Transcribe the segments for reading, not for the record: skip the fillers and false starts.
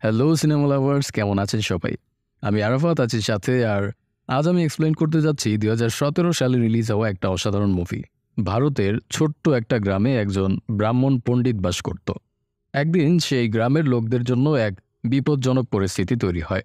Hello cinema lovers, কেমন আছেন সবাই? আমি আরাফাত আছি সাথে। আর আজ আমি এক্সপ্লেন করতে যাচ্ছি ২০১৭ সালে রিলিজ হওয়া একটা অসাধারণ মুভি। ভারতের ছোট্ট একটা গ্রামে একজন ব্রাহ্মণ পণ্ডিত বাস করত। একদিন সেই গ্রামের লোকদের জন্য এক বিপজ্জনক পরিস্থিতি তৈরি হয়।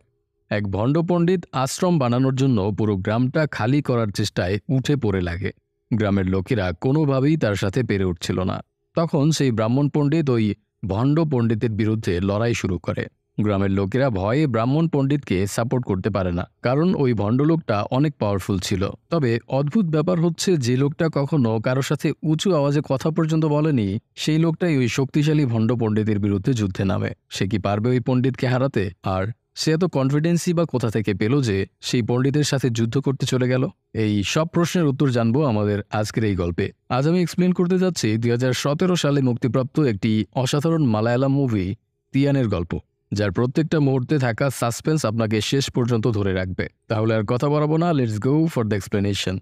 এক ভণ্ড পণ্ডিত আশ্রম বানানোর জন্য পুরো গ্রামটা খালি করার চেষ্টায় উঠে পড়ে লাগে। গ্রামের লোকেরা কোনোভাবেই তার সাথে পেরে উঠছিল না। তখন সেই ব্রাহ্মণ পণ্ডিত ওই ভণ্ড পণ্ডিতের বিরুদ্ধে লড়াই শুরু করে। গ্রামের লোকেরা ভয়ে ব্রাহ্মণ পণ্ডিতকে সাপোর্ট করতে পারে না, কারণ ওই ভণ্ড লোকটা অনেক পাওয়ারফুল ছিল। তবে অদ্ভুত ব্যাপার হচ্ছে, যে লোকটা কখনো কারোর সাথে উঁচু আওয়াজে কথা পর্যন্ত বলেনি, সেই লোকটাই ওই শক্তিশালী ভণ্ড পণ্ডিতের বিরুদ্ধে যুদ্ধে নামে। সে কি পারবে ওই পণ্ডিতকে হারাতে? আর সে এত কনফিডেন্সই বা কোথা থেকে পেল যে সেই পণ্ডিতের সাথে যুদ্ধ করতে চলে গেল? এই সব প্রশ্নের উত্তর জানবো আমাদের আজকের এই গল্পে। আজ আমি এক্সপ্লেন করতে যাচ্ছি ২০১৭ সালে মুক্তিপ্রাপ্ত একটি অসাধারণ মালায়ালাম মুভি তিয়ানের গল্প, যার প্রত্যেকটা মুহূর্তে থাকা সাসপেন্স আপনাকে শেষ পর্যন্ত ধরে রাখবে। তাহলে আর কথা বাড়াবো না, let's go for the explanation.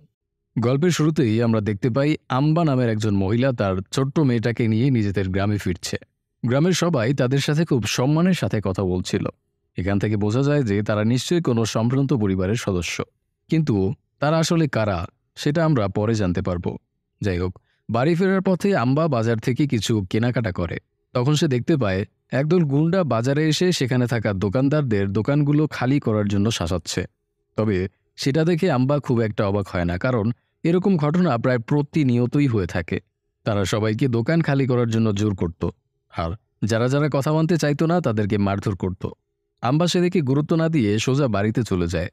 গল্পের শুরুতেই আমরা দেখতে পাই আম্বা নামের একজন মহিলা তার ছোট্ট মেয়েটাকে নিয়ে নিজেদের গ্রামে ফিরছে। গ্রামের সবাই তাদের সাথে খুব সম্মানের সাথে কথা বলছিল। এখান থেকে বোঝা যায় যে তারা নিশ্চয়ই কোনো সম্ভ্রান্ত পরিবারের সদস্য, কিন্তু তারা আসলে কারা সেটা আমরা পরে জানতে পারবো। যাই হোক, বাড়ি ফেরার পথে আম্বা বাজার থেকে কিছু কেনাকাটা করে। তখন সে দেখতে পায় একদল গুন্ডা বাজারে এসে সেখানে থাকা দোকানদারদের দোকানগুলো খালি করার জন্য শাসাচ্ছে। তবে সেটা দেখে আম্বা খুব একটা অবাক হয় না, কারণ এরকম ঘটনা প্রায় প্রতিনিয়তই হয়ে থাকে। তারা সবাইকে দোকান খালি করার জন্য জোর করত, আর যারা যারা কথা মানতে চাইতো না তাদেরকে মারধর করত। আম্বা সেদিকে গুরুত্ব না দিয়ে সোজা বাড়িতে চলে যায়।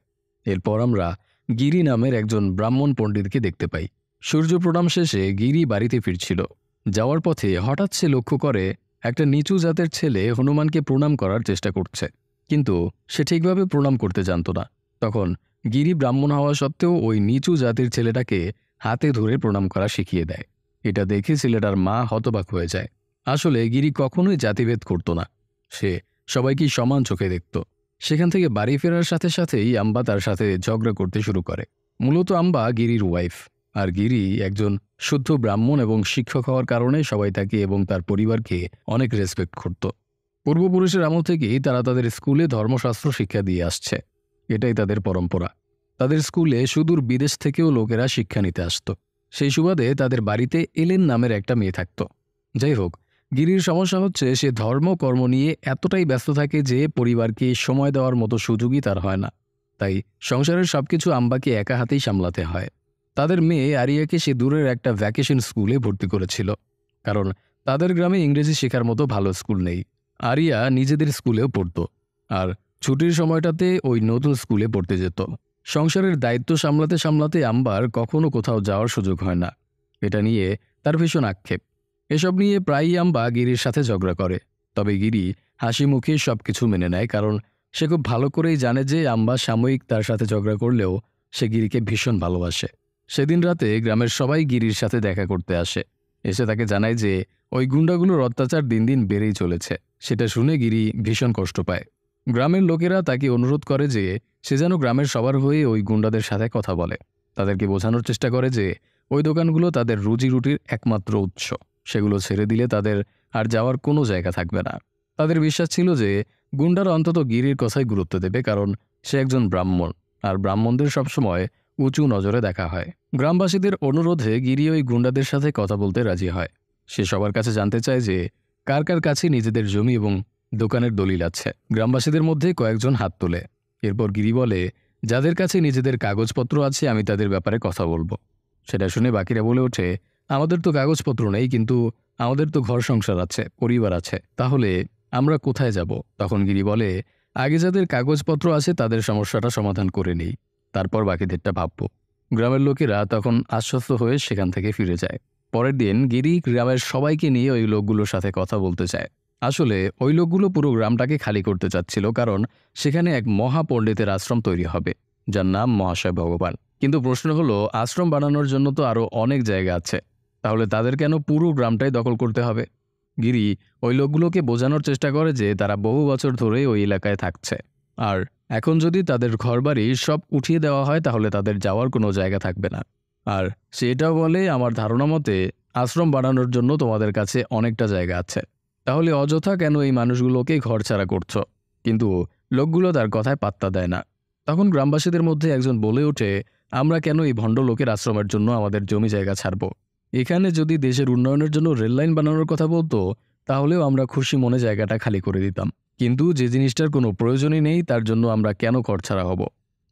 এরপর আমরা গিরি নামের একজন ব্রাহ্মণ পণ্ডিতকে দেখতে পাই। সূর্য প্রণাম শেষে গিরি বাড়িতে ফিরছিল। যাওয়ার পথে হঠাৎ সে লক্ষ্য করে একটা নিচু জাতের ছেলে হনুমানকে প্রণাম করার চেষ্টা করছে, কিন্তু সে ঠিকভাবে প্রণাম করতে জানত না। তখন গিরি ব্রাহ্মণ হওয়া সত্ত্বেও ওই নিচু জাতির ছেলেটাকে হাতে ধরে প্রণাম করা শিখিয়ে দেয়। এটা দেখে ছেলেটার মা হতবাক হয়ে যায়। আসলে গিরি কখনোই জাতিভেদ করত না, সে সবাইকেই সমান চোখে দেখত। সেখান থেকে বাড়ি ফেরার সাথে সাথেই আম্বা তার সাথে ঝগড়া করতে শুরু করে। মূলত আম্বা গিরির ওয়াইফ, আর গিরি একজন শুদ্ধ ব্রাহ্মণ এবং শিক্ষক হওয়ার কারণে সবাই তাকে এবং তার পরিবারকে অনেক রেসপেক্ট করত। পূর্বপুরুষের আমল থেকেই তারা তাদের স্কুলে ধর্মশাস্ত্র শিক্ষা দিয়ে আসছে। এটাই তাদের পরম্পরা। তাদের স্কুলে সুদূর বিদেশ থেকেও লোকেরা শিক্ষা নিতে আসত। সেই সুবাদে তাদের বাড়িতে এলেন নামের একটা মেয়ে থাকত। যাই হোক, গিরির সমস্যা হচ্ছে সে ধর্মকর্ম নিয়ে এতটাই ব্যস্ত থাকে যে পরিবারকে সময় দেওয়ার মতো সুযোগই তার হয় না। তাই সংসারের সবকিছু আম্বাকে একা হাতেই সামলাতে হয়। তাদের মেয়ে আরিয়াকে সে দূরের একটা ভ্যাকেশন স্কুলে ভর্তি করেছিল, কারণ তাদের গ্রামে ইংরেজি শেখার মতো ভালো স্কুল নেই। আরিয়া নিজেদের স্কুলেও পড়ত, আর ছুটির সময়টাতে ওই নতুন স্কুলে পড়তে যেত। সংসারের দায়িত্ব সামলাতে সামলাতে আম্বার কখনো কোথাও যাওয়ার সুযোগ হয় না। এটা নিয়ে তার ভীষণ আক্ষেপ। এসব নিয়ে প্রায়ই আম্বা গিরির সাথে ঝগড়া করে। তবে গিরি হাসি মুখে সবকিছু মেনে নেয়, কারণ সে খুব ভালো করেই জানে যে আম্বা সাময়িক তার সাথে ঝগড়া করলেও সে গিরিকে ভীষণ ভালোবাসে। সেদিন রাতে গ্রামের সবাই গিরির সাথে দেখা করতে আসে। এসে তাকে জানায় যে ওই গুন্ডাগুলোর অত্যাচার দিন দিন বেড়েই চলেছে। সেটা শুনে গিরি ভীষণ কষ্ট পায়। গ্রামের লোকেরা তাকে অনুরোধ করে যে সে যেন গ্রামের সবার হয়ে ওই গুন্ডাদের সাথে কথা বলে। তাদেরকে বোঝানোর চেষ্টা করে যে ওই দোকানগুলো তাদের রুজি রুটির একমাত্র উৎস, সেগুলো ছেড়ে দিলে তাদের আর যাওয়ার কোনো জায়গা থাকবে না। তাদের বিশ্বাস ছিল যে গুন্ডারা অন্তত গিরির কথাই গুরুত্ব দেবে, কারণ সে একজন ব্রাহ্মণ, আর ব্রাহ্মণদের সবসময় উঁচু নজরে দেখা হয়। গ্রামবাসীদের অনুরোধে গিরি ওই গুন্ডাদের সাথে কথা বলতে রাজি হয়। সে সবার কাছে জানতে চায় যে কার কার কাছে নিজেদের জমি এবং দোকানের দলিল আছে। গ্রামবাসীদের মধ্যে কয়েকজন হাত তোলে। এরপর গিরি বলে, যাদের কাছে নিজেদের কাগজপত্র আছে আমি তাদের ব্যাপারে কথা বলবো। সেটা শুনে বাকিরা বলে ওঠে, আমাদের তো কাগজপত্র নেই, কিন্তু আমাদের তো ঘর সংসার আছে, পরিবার আছে, তাহলে আমরা কোথায় যাব? তখন গিরি বলে, আগে যাদের কাগজপত্র আছে তাদের সমস্যাটা সমাধান করে নেই, তারপর বাকিদেরটা ভাববো। গ্রামের লোকেরা তখন আশ্বস্ত হয়ে সেখান থেকে ফিরে যায়। পরের দিন গিরি গ্রামের সবাইকে নিয়ে ওই লোকগুলোর সাথে কথা বলতে চায়। আসলে ওই লোকগুলো পুরো গ্রামটাকে খালি করতে চাচ্ছিল, কারণ সেখানে এক মহাপণ্ডিতের আশ্রম তৈরি হবে, যার নাম মহাশয় ভগবান। কিন্তু প্রশ্ন হলো, আশ্রম বানানোর জন্য তো আরও অনেক জায়গা আছে, তাহলে তাদের কেন পুরো গ্রামটাই দখল করতে হবে? গিরি ওই লোকগুলোকে বোঝানোর চেষ্টা করে যে তারা বহু বছর ধরে ওই এলাকায় থাকছে, আর এখন যদি তাদের ঘরবাড়ি সব উঠিয়ে দেওয়া হয় তাহলে তাদের যাওয়ার কোনো জায়গা থাকবে না। আর সেটাও বলে, আমার ধারণা মতে আশ্রম বানানোর জন্য তোমাদের কাছে অনেকটা জায়গা আছে, তাহলে অযথা কেন এই মানুষগুলোকে ঘরছাড়া করছো? কিন্তু লোকগুলো তার কথায় পাত্তা দেয় না। তখন গ্রামবাসীদের মধ্যে একজন বলে ওঠে, আমরা কেন এই ভণ্ড লোকের আশ্রমের জন্য আমাদের জমি জায়গা ছাড়ব? এখানে যদি দেশের উন্নয়নের জন্য রেললাইন বানানোর কথা বলতো, তাহলেও আমরা খুশি মনে জায়গাটা খালি করে দিতাম। কিন্তু যে জিনিসটার কোনো প্রয়োজনই নেই তার জন্য আমরা কেন কর ছাড়া হব?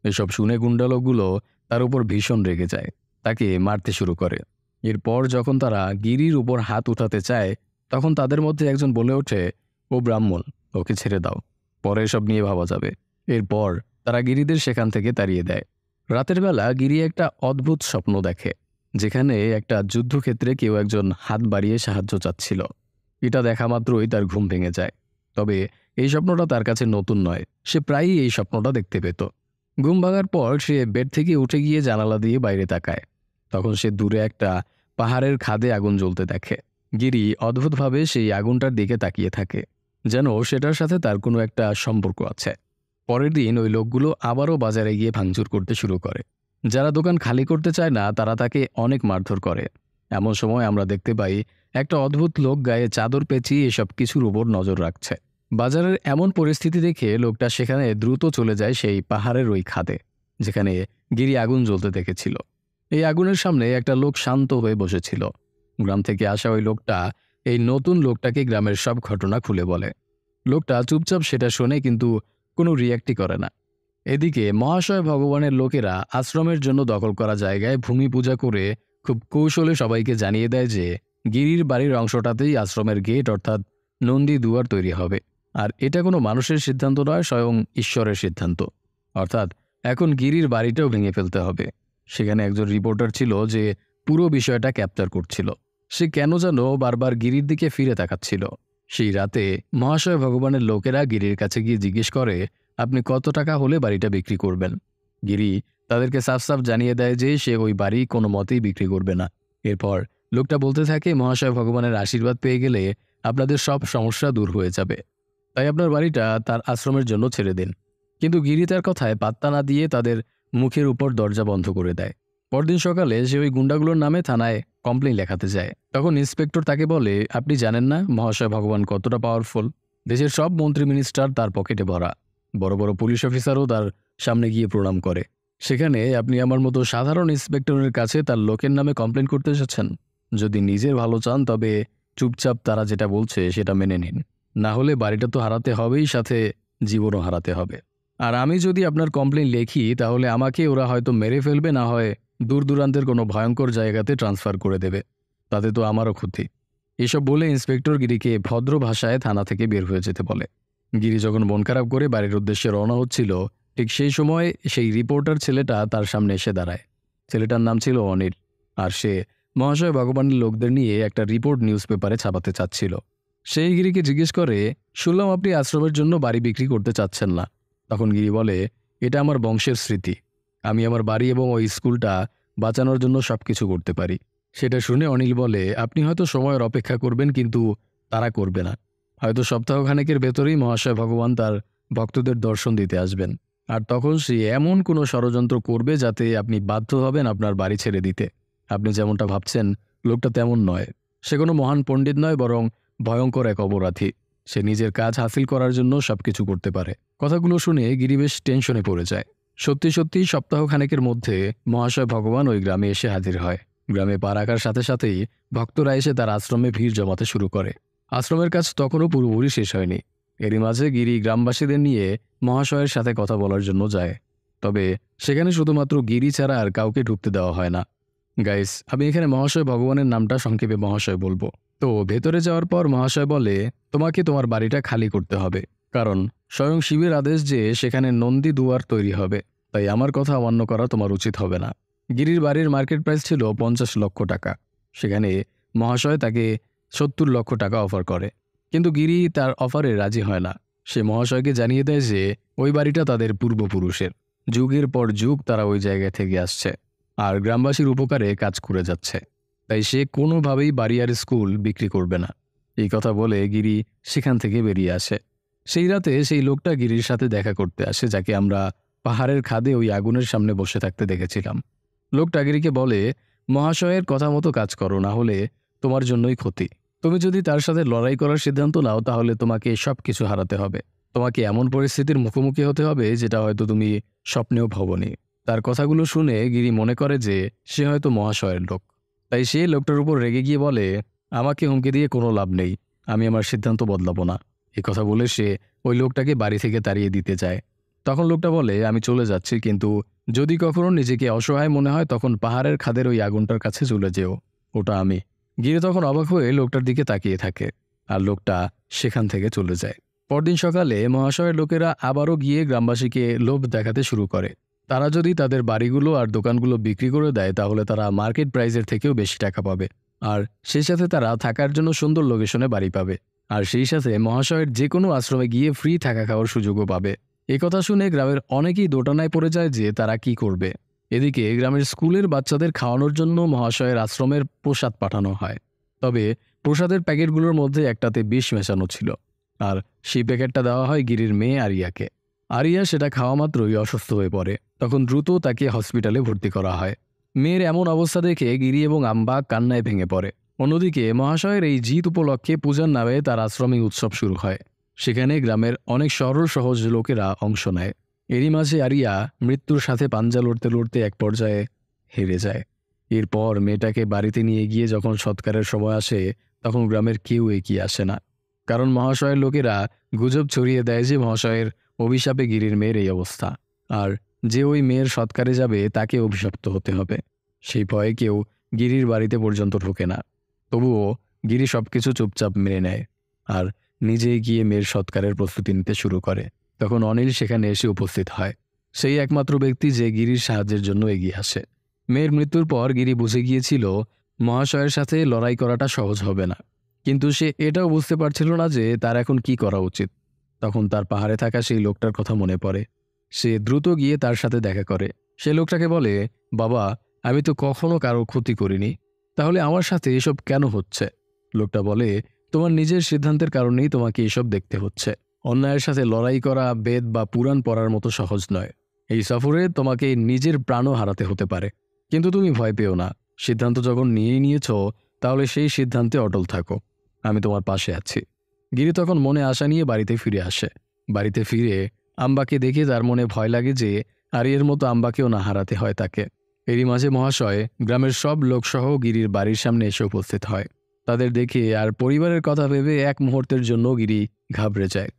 এসব শুনে গুন্ডা লোকগুলো তার উপর ভীষণ রেগে যায়, তাকে মারতে শুরু করে। এরপর যখন তারা গিরির উপর হাত উঠাতে চায়, তখন তাদের মধ্যে একজন বলে ওঠে, ও ব্রাহ্মণ, ওকে ছেড়ে দাও, পরে এসব নিয়ে ভাবা যাবে। এরপর তারা গিরিদের সেখান থেকে তাড়িয়ে দেয়। রাতের বেলা গিরি একটা অদ্ভুত স্বপ্ন দেখে, যেখানে একটা যুদ্ধক্ষেত্রে কেউ একজন হাত বাড়িয়ে সাহায্য চাচ্ছিল। এটা দেখা মাত্রই তার ঘুম ভেঙে যায়। তবে এই স্বপ্নটা তার কাছে নতুন নয়, সে প্রায়ই এই স্বপ্নটা দেখতে পেত। ঘুম ভাঙার পর সে বেড থেকে উঠে গিয়ে জানালা দিয়ে বাইরে তাকায়। তখন সে দূরে একটা পাহাড়ের খাদে আগুন জ্বলতে দেখে। গিরি অদ্ভুতভাবে সেই আগুনটার দিকে তাকিয়ে থাকে, যেন সেটার সাথে তার কোনো একটা সম্পর্ক আছে। পরের দিন ওই লোকগুলো আবারও বাজারে গিয়ে ভাঙচুর করতে শুরু করে। যারা দোকান খালি করতে চায় না তারা তাকে অনেক মারধর করে। এমন সময় আমরা দেখতে পাই একটা অদ্ভুত লোক গায়ে চাদর পেঁচিয়ে এসব কিছুর উপর নজর রাখছে। বাজারের এমন পরিস্থিতি দেখে লোকটা সেখানে দ্রুত চলে যায় সেই পাহাড়ের ওই খাদে, যেখানে গিরি আগুন জ্বলতে দেখেছিল। এই আগুনের সামনে একটা লোক শান্ত হয়ে বসেছিল। গ্রাম থেকে আসা ওই লোকটা এই নতুন লোকটাকে গ্রামের সব ঘটনা খুলে বলে। লোকটা চুপচাপ সেটা শোনে, কিন্তু কোনো রিয়াক্টই করে না। এদিকে মহাশয় ভগবানের লোকেরা আশ্রমের জন্য দখল করা জায়গায় ভূমি পূজা করে খুব কৌশলে সবাইকে জানিয়ে দেয় যে গিরির বাড়ির অংশটাতেই আশ্রমের গেট অর্থাৎ নন্দী দুয়ার তৈরি হবে। আর এটা কোনো মানুষের সিদ্ধান্ত নয়, স্বয়ং ঈশ্বরের সিদ্ধান্ত। অর্থাৎ এখন গিরির বাড়িটাও ভেঙে ফেলতে হবে। সেখানে একজন রিপোর্টার ছিল যে পুরো বিষয়টা ক্যাপচার করছিল। সে কেন যেন বারবার গিরির দিকে ফিরে তাকাচ্ছিল। সেই রাতে মহাশয় ভগবানের লোকেরা গিরির কাছে গিয়ে জিজ্ঞেস করে, আপনি কত টাকা হলে বাড়িটা বিক্রি করবেন? গিরি তাদেরকে সাফ সাফ জানিয়ে দেয় যে সে ওই বাড়ি কোনো মতেই বিক্রি করবে না। এরপর লোকটা বলতে থাকে, মহাশয় ভগবানের আশীর্বাদ পেয়ে গেলে আপনাদের সব সমস্যা দূর হয়ে যাবে, তাই আপনার বাড়িটা তার আশ্রমের জন্য ছেড়ে দিন। কিন্তু গিরি তার কথায় পাত্তা না দিয়ে তাদের মুখের উপর দরজা বন্ধ করে দেয়। পরদিন সকালে সে ওই গুন্ডাগুলোর নামে থানায় কমপ্লেইন লেখাতে যায়। তখন ইন্সপেক্টর তাকে বলে, আপনি জানেন না মহাশয় ভগবান কতটা পাওয়ারফুল? দেশের সব মন্ত্রী মিনিস্টার তার পকেটে ভরা, বড় বড় পুলিশ অফিসারও তার সামনে গিয়ে প্রণাম করে। সেখানে আপনি আমার মতো সাধারণ ইন্সপেক্টরের কাছে তার লোকের নামে কমপ্লেন করতে এসেছেন? যদি নিজের ভালো চান তবে চুপচাপ তারা যেটা বলছে সেটা মেনে নিন, না হলে বাড়িটা তো হারাতে হবেই, সাথে জীবনও হারাতে হবে। আর আমি যদি আপনার কমপ্লেন লিখি তাহলে আমাকে ওরা হয়তো মেরে ফেলবে, না হয় দূর দূরান্তের কোনো ভয়ঙ্কর জায়গাতে ট্রান্সফার করে দেবে, তাতে তো আমারও ক্ষতি। এসব বলে ইন্সপেক্টর গিরিকে ভদ্র ভাষায় থানা থেকে বের হয়ে যেতে বলে। গিরি যখন মন খারাপ করে বাড়ির উদ্দেশ্যে রওনা হচ্ছিল, ঠিক সেই সময় সেই রিপোর্টার ছেলেটা তার সামনে এসে দাঁড়ায়। ছেলেটার নাম ছিল অনিল, আর সে মহাশয় ভগবানের লোকদের নিয়ে একটা রিপোর্ট নিউজ পেপারে ছাপাতে চাচ্ছিল। সেই গিরিকে জিজ্ঞেস করে, শুনলাম আপনি আশ্রমের জন্য বাড়ি বিক্রি করতে চাচ্ছেন না। তখন গিরি বলে, এটা আমার বংশের স্মৃতি, আমি আমার বাড়ি এবং ওই স্কুলটা বাঁচানোর জন্য সব কিছু করতে পারি। সেটা শুনে অনিল বলে, আপনি হয়তো সময়ের অপেক্ষা করবেন, কিন্তু তারা করবে না। হয়তো সপ্তাহখানেকের ভেতরেই মহাশয় ভগবান তার ভক্তদের দর্শন দিতে আসবেন, আর তখন সে এমন কোনো ষড়যন্ত্র করবে যাতে আপনি বাধ্য হবেন আপনার বাড়ি ছেড়ে দিতে। আপনি যেমনটা ভাবছেন লোকটা তেমন নয়। সে কোনো মহান পণ্ডিত নয়, বরং ভয়ঙ্কর এক অপরাধী। সে নিজের কাজ হাসিল করার জন্য সবকিছু করতে পারে। কথাগুলো শুনে গিরি বেশ টেনশনে পড়ে যায়। সত্যি সত্যি সপ্তাহখানেকের মধ্যে মহাশয় ভগবান ওই গ্রামে এসে হাজির হয়। গ্রামে পা রাখার সাথে সাথেই ভক্তরা এসে তার আশ্রমে ভিড় জমাতে শুরু করে। আশ্রমের কাজ তখনও পুরোপুরি শেষ হয়নি। এরই মাঝে গিরি গ্রামবাসীদের নিয়ে মহাশয়ের সাথে কথা বলার জন্য যায়। তবে সেখানে শুধুমাত্র গিরি ছাড়া আর কাউকে ঢুকতে দেওয়া হয় না। গাইস, আমি এখানে মহাশয় ভগবানের নামটা সংক্ষেপে মহাশয় বলবো। তো ভেতরে যাওয়ার পর মহাশয় বলে, তোমাকে তোমার বাড়িটা খালি করতে হবে, কারণ স্বয়ং শিবের আদেশ যে সেখানে নন্দী দুয়ার তৈরি হবে, তাই আমার কথা অমান্য করা তোমার উচিত হবে না। গিরির বাড়ির মার্কেট প্রাইস ছিল 50 লক্ষ টাকা। সেখানে মহাশয় তাকে 70 লক্ষ টাকা অফার করে, কিন্তু গিরি তার অফারে রাজি হয় না। সে মহাশয়কে জানিয়ে দেয় যে ওই বাড়িটা তাদের পূর্বপুরুষের, যুগের পর যুগ তারা ওই জায়গায় থেকে আসছে আর গ্রামবাসীর উপকারে কাজ করে যাচ্ছে, তাই সে কোনোভাবেই বাড়ি আর স্কুল বিক্রি করবে না। এই কথা বলে গিরি সেখান থেকে বেরিয়ে আসে। সেই রাতে সেই লোকটা গিরির সাথে দেখা করতে আসে, যাকে আমরা পাহাড়ের খাদে ওই আগুনের সামনে বসে থাকতে দেখেছিলাম। লোকটা গিরিকে বলে, মহাশয়ের কথা মতো কাজ করো, না হলে তোমার জন্যই ক্ষতি। তুমি যদি তার সাথে লড়াই করার সিদ্ধান্ত নাও তাহলে তোমাকে সব কিছু হারাতে হবে। তোমাকে এমন পরিস্থিতির মুখোমুখি হতে হবে যেটা হয়তো তুমি স্বপ্নেও ভাবনি। তার কথাগুলো শুনে গিরি মনে করে যে সে হয়তো মহাশয়ের লোক। তাই সে লোকটার উপর রেগে গিয়ে বলে, আমাকে হুমকি দিয়ে কোনো লাভ নেই, আমি আমার সিদ্ধান্ত বদলাবো না। এ কথা বলে সে ওই লোকটাকে বাড়ি থেকে তাড়িয়ে দিতে চায়। তখন লোকটা বলে, আমি চলে যাচ্ছি, কিন্তু যদি কখনো নিজেকে অসহায় মনে হয় তখন পাহাড়ের খাদের ওই আগুনটার কাছে চলে যেও, ওটা আমি। গিরি তখন অবাক হয়ে লোকটার দিকে তাকিয়ে থাকে, আর লোকটা সেখান থেকে চলে যায়। পরদিন সকালে মহাশয়ের লোকেরা আবারও গিয়ে গ্রামবাসীকে লোভ দেখাতে শুরু করে। তারা যদি তাদের বাড়িগুলো আর দোকানগুলো বিক্রি করে দেয় তাহলে তারা মার্কেট প্রাইসের থেকেও বেশি টাকা পাবে, আর সেই সাথে তারা থাকার জন্য সুন্দর লোকেশনে বাড়ি পাবে, আর সেই সাথে মহাশয়ের যে কোনো আশ্রমে গিয়ে ফ্রি থাকা খাওয়ার সুযোগও পাবে। এই কথা শুনে গ্রামের অনেকেই দোটানায় পড়ে যায় যে তারা কি করবে। এদিকে গ্রামের স্কুলের বাচ্চাদের খাওয়ানোর জন্য মহাশয়ের আশ্রমের প্রসাদ পাঠানো হয়। তবে প্রসাদের প্যাকেটগুলোর মধ্যে একটাতে বিষ মেশানো ছিল, আর সেই প্যাকেটটা দেওয়া হয় গিরির মেয়ে আরিয়াকে। আরিয়া সেটা খাওয়া মাত্রই অসুস্থ হয়ে পড়ে। তখন দ্রুত তাকে হসপিটালে ভর্তি করা হয়। মেয়ের এমন অবস্থা দেখে গিরি এবং আম্বা কান্নায় ভেঙে পড়ে। অন্যদিকে মহাশয়ের এই জিত উপলক্ষে পূজার নামে তার আশ্রমে উৎসব শুরু হয়। সেখানে গ্রামের অনেক সরল সহজ লোকেরা অংশ নেয়। এরই মাঝে আরিয়া মৃত্যুর সাথে পাঞ্জা লড়তে লড়তে এক পর্যায়ে হেরে যায়। এরপর মেয়েটাকে বাড়িতে নিয়ে গিয়ে যখন সৎকারের সময় আসে তখন গ্রামের কেউ এগিয়ে আসে না, কারণ মহাশয়ের লোকেরা গুজব ছড়িয়ে দেয় যে মহাশয়ের অভিশাপে গিরির মেয়ের এই অবস্থা, আর যে ওই মেয়ের সৎকারে যাবে তাকে অভিশপ্ত হতে হবে। সেই ভয়ে কেউ গিরির বাড়িতে পর্যন্ত ঢোকে না। তবুও গিরি সবকিছু চুপচাপ মেনে নেয় আর নিজেই গিয়ে মেয়ের সৎকারের প্রস্তুতি নিতে শুরু করে। তখন অনিল সেখানে এসে উপস্থিত হয়, সেই একমাত্র ব্যক্তি যে গিরির সাহায্যের জন্য এগিয়ে আসে। মেয়ের মৃত্যুর পর গিরি বুঝে গিয়েছিল মহাশয়ের সাথে লড়াই করাটা সহজ হবে না, কিন্তু সে এটাও বুঝতে পারছিল না যে তার এখন কি করা উচিত। তখন তার পাহাড়ে থাকা সেই লোকটার কথা মনে পড়ে। সে দ্রুত গিয়ে তার সাথে দেখা করে। সে লোকটাকে বলে, বাবা, আমি তো কখনো কারো ক্ষতি করিনি, তাহলে আমার সাথে এসব কেন হচ্ছে? লোকটা বলে, তোমার নিজের সিদ্ধান্তের কারণেই তোমাকে এসব দেখতে হচ্ছে। অন্যায়ের সাথে লড়াই করা বেদ বা পুরাণ পড়ার মতো সহজ নয়। এই সফরে তোমাকে নিজের প্রাণও হারাতে হতে পারে, কিন্তু তুমি ভয় পেও না। সিদ্ধান্ত যখন নিয়েই নিয়েছ তাহলে সেই সিদ্ধান্তে অটল থাকো, আমি তোমার পাশে আছি। গিরি তখন মনে আশা নিয়ে বাড়িতে ফিরে আসে। বাড়িতে ফিরে আম্বাকে দেখে তার মনে ভয় লাগে যে আরিয়ের মতো আম্বাকেও না হারাতে হয় তাকে। এরই মাঝে মহাশয় গ্রামের সব লোকসহ গিরির বাড়ির সামনে এসে উপস্থিত হয়। তাদের দেখে আর পরিবারের কথা ভেবে এক মুহূর্তের জন্য গিরি ঘাবড়ে যায়।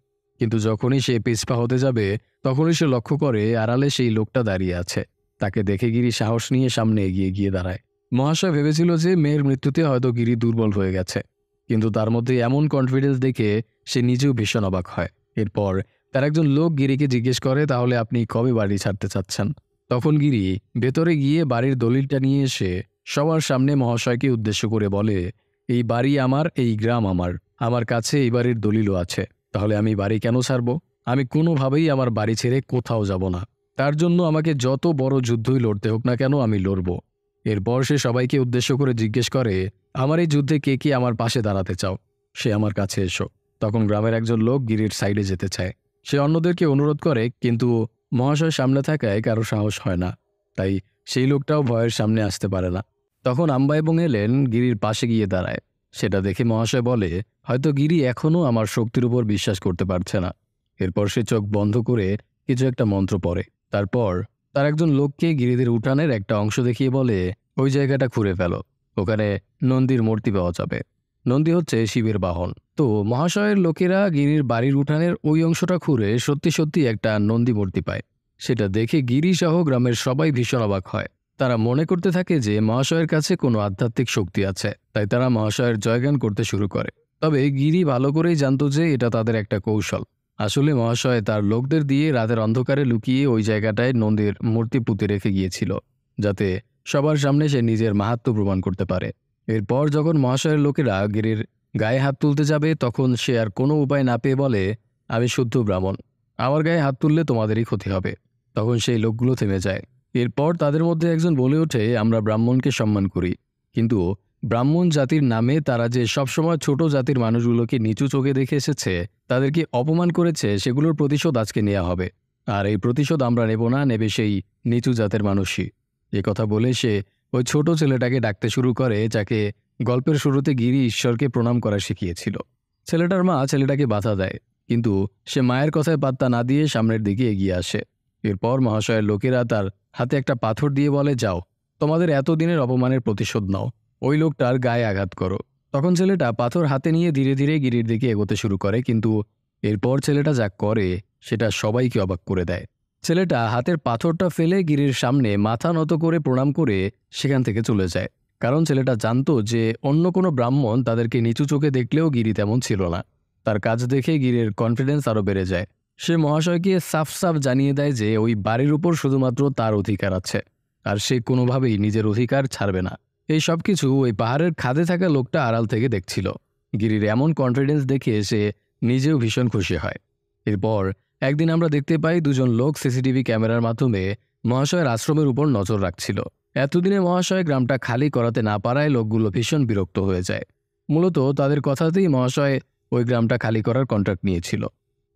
কিন্তু যখনই সে পিছপা হতে যাবে তখনই সে লক্ষ্য করে আড়ালে সেই লোকটা দাঁড়িয়ে আছে। তাকে দেখে গিরি সাহস নিয়ে সামনে এগিয়ে গিয়ে দাঁড়ায়। মহাশয় ভেবেছিল যে মেয়ের মৃত্যুতে হয়তো গিরি দুর্বল হয়ে গেছে, কিন্তু তার মধ্যে এমন কনফিডেন্স দেখে সে নিজেও ভীষণ অবাক হয়। এরপর তার একজন লোক গিরিকে জিজ্ঞেস করে, তাহলে আপনি কবে বাড়ি ছাড়তে চাচ্ছেন? তখন গিরি ভেতরে গিয়ে বাড়ির দলিলটা নিয়ে এসে সবার সামনে মহাশয়কে উদ্দেশ্য করে বলে, এই বাড়ি আমার, এই গ্রাম আমার, আমার কাছে এই বাড়ির দলিলও আছে। তাহলে আমি বাড়ি কেন ছাড়ব? আমি কোনোভাবেই আমার বাড়ি ছেড়ে কোথাও যাব না। তার জন্য আমাকে যত বড় যুদ্ধই লড়তে হোক না কেন আমি লড়ব। এরপর সে সবাইকে উদ্দেশ্য করে জিজ্ঞেস করে, আমার এই যুদ্ধে কে কে আমার পাশে দাঁড়াতে চাও? সে আমার কাছে এসো। তখন গ্রামের একজন লোক গিরির সাইডে যেতে চায়। সে অন্যদেরকে অনুরোধ করে, কিন্তু মহাশয় সামনে থাকায় কারো সাহস হয় না, তাই সেই লোকটাও ভয়ের সামনে আসতে পারে না। তখন আম্বা এবং এলেন গিরির পাশে গিয়ে দাঁড়ায়। সেটা দেখে মহাশয় বলে, হয়তো গিরি এখনও আমার শক্তির উপর বিশ্বাস করতে পারছে না। এরপর সে চোখ বন্ধ করে কিছু একটা মন্ত্র পড়ে। তারপর তার একজন লোককে গিরিদের উঠানের একটা অংশ দেখিয়ে বলে, ওই জায়গাটা খুঁড়ে ফেলো, ওখানে নন্দীর মূর্তি পাওয়া যাবে। নন্দী হচ্ছে শিবের বাহন। তো মহাশয়ের লোকেরা গিরির বাড়ির উঠানের ওই অংশটা খুঁড়ে সত্যি সত্যি একটা নন্দী মূর্তি পায়। সেটা দেখে গিরি সহ গ্রামের সবাই ভীষণ অবাক হয়। তারা মনে করতে থাকে যে মহাশয়ের কাছে কোনো আধ্যাত্মিক শক্তি আছে, তাই তারা মহাশয়ের জয়গান করতে শুরু করে। তবে গিরি ভালো করেই জানতো যে এটা তাদের একটা কৌশল। আসলে মহাশয় তার লোকদের দিয়ে রাতের অন্ধকারে লুকিয়ে ওই জায়গাটায় নন্দীর মূর্তি পুঁতে রেখে গিয়েছিল, যাতে সবার সামনে সে নিজের মাহাত্ম্য প্রমাণ করতে পারে। এরপর যখন মহাশয়ের লোকেরা গিরির গায়ে হাত তুলতে যাবে তখন সে আর কোনো উপায় না পেয়ে বলে, আমি শুদ্ধ ব্রাহ্মণ, আমার গায়ে হাত তুললে তোমাদেরই ক্ষতি হবে। তখন সেই লোকগুলো থেমে যায়। এরপর তাদের মধ্যে একজন বলে ওঠে, আমরা ব্রাহ্মণকে সম্মান করি, কিন্তু ব্রাহ্মণ জাতির নামে তারা যে সবসময় ছোট জাতির মানুষগুলোকে নিচু চোখে দেখে এসেছে, তাদেরকে অপমান করেছে, সেগুলোর প্রতিশোধ আজকে নেওয়া হবে। আর এই প্রতিশোধ আমরা নেব না, নেবে সেই নিচু জাতের মানুষই। এ কথা বলে সে ওই ছোট ছেলেটাকে ডাকতে শুরু করে, যাকে গল্পের শুরুতে গিরি ঈশ্বরকে প্রণাম করা শিখিয়েছিল। ছেলেটার মা ছেলেটাকে বাধা দেয়, কিন্তু সে মায়ের কথায় পাত্তা না দিয়ে সামনের দিকে এগিয়ে আসে। এরপর মহাশয়ের লোকেরা তার হাতে একটা পাথর দিয়ে বলে, যাও, তোমাদের এতদিনের অপমানের প্রতিশোধ নাও, ওই লোকটার গায়ে আঘাত করো। তখন ছেলেটা পাথর হাতে নিয়ে ধীরে ধীরে গিরির দিকে এগোতে শুরু করে, কিন্তু এরপর ছেলেটা যা করে সেটা সবাইকে অবাক করে দেয়। ছেলেটা হাতের পাথরটা ফেলে গিরির সামনে মাথা নত করে প্রণাম করে সেখান থেকে চলে যায়। কারণ ছেলেটা জানতো যে অন্য কোনো ব্রাহ্মণ তাদেরকে নিচু চোখে দেখলেও গিরি তেমন ছিল না। তার কাজ দেখে গিরির কনফিডেন্স আরও বেড়ে যায়। সে মহাশয়কে সাফ সাফ জানিয়ে দেয় যে ওই বাড়ির উপর শুধুমাত্র তার অধিকার আছে, আর সে কোনোভাবেই নিজের অধিকার ছাড়বে না। এই সব কিছু ওই পাহাড়ের খাদে থাকা লোকটা আড়াল থেকে দেখছিল। গিরির এমন কনফিডেন্স দেখে সে নিজেও ভীষণ খুশি হয়। এরপর একদিন আমরা দেখতে পাই দুজন লোক সিসিটিভি ক্যামেরার মাধ্যমে মহাশয়ের আশ্রমের উপর নজর রাখছিল। এতদিনে মহাশয় গ্রামটা খালি করাতে না পারায় লোকগুলো ভীষণ বিরক্ত হয়ে যায়। মূলত তাদের কথাতেই মহাশয় ওই গ্রামটা খালি করার কন্ট্রাক্ট নিয়েছিল।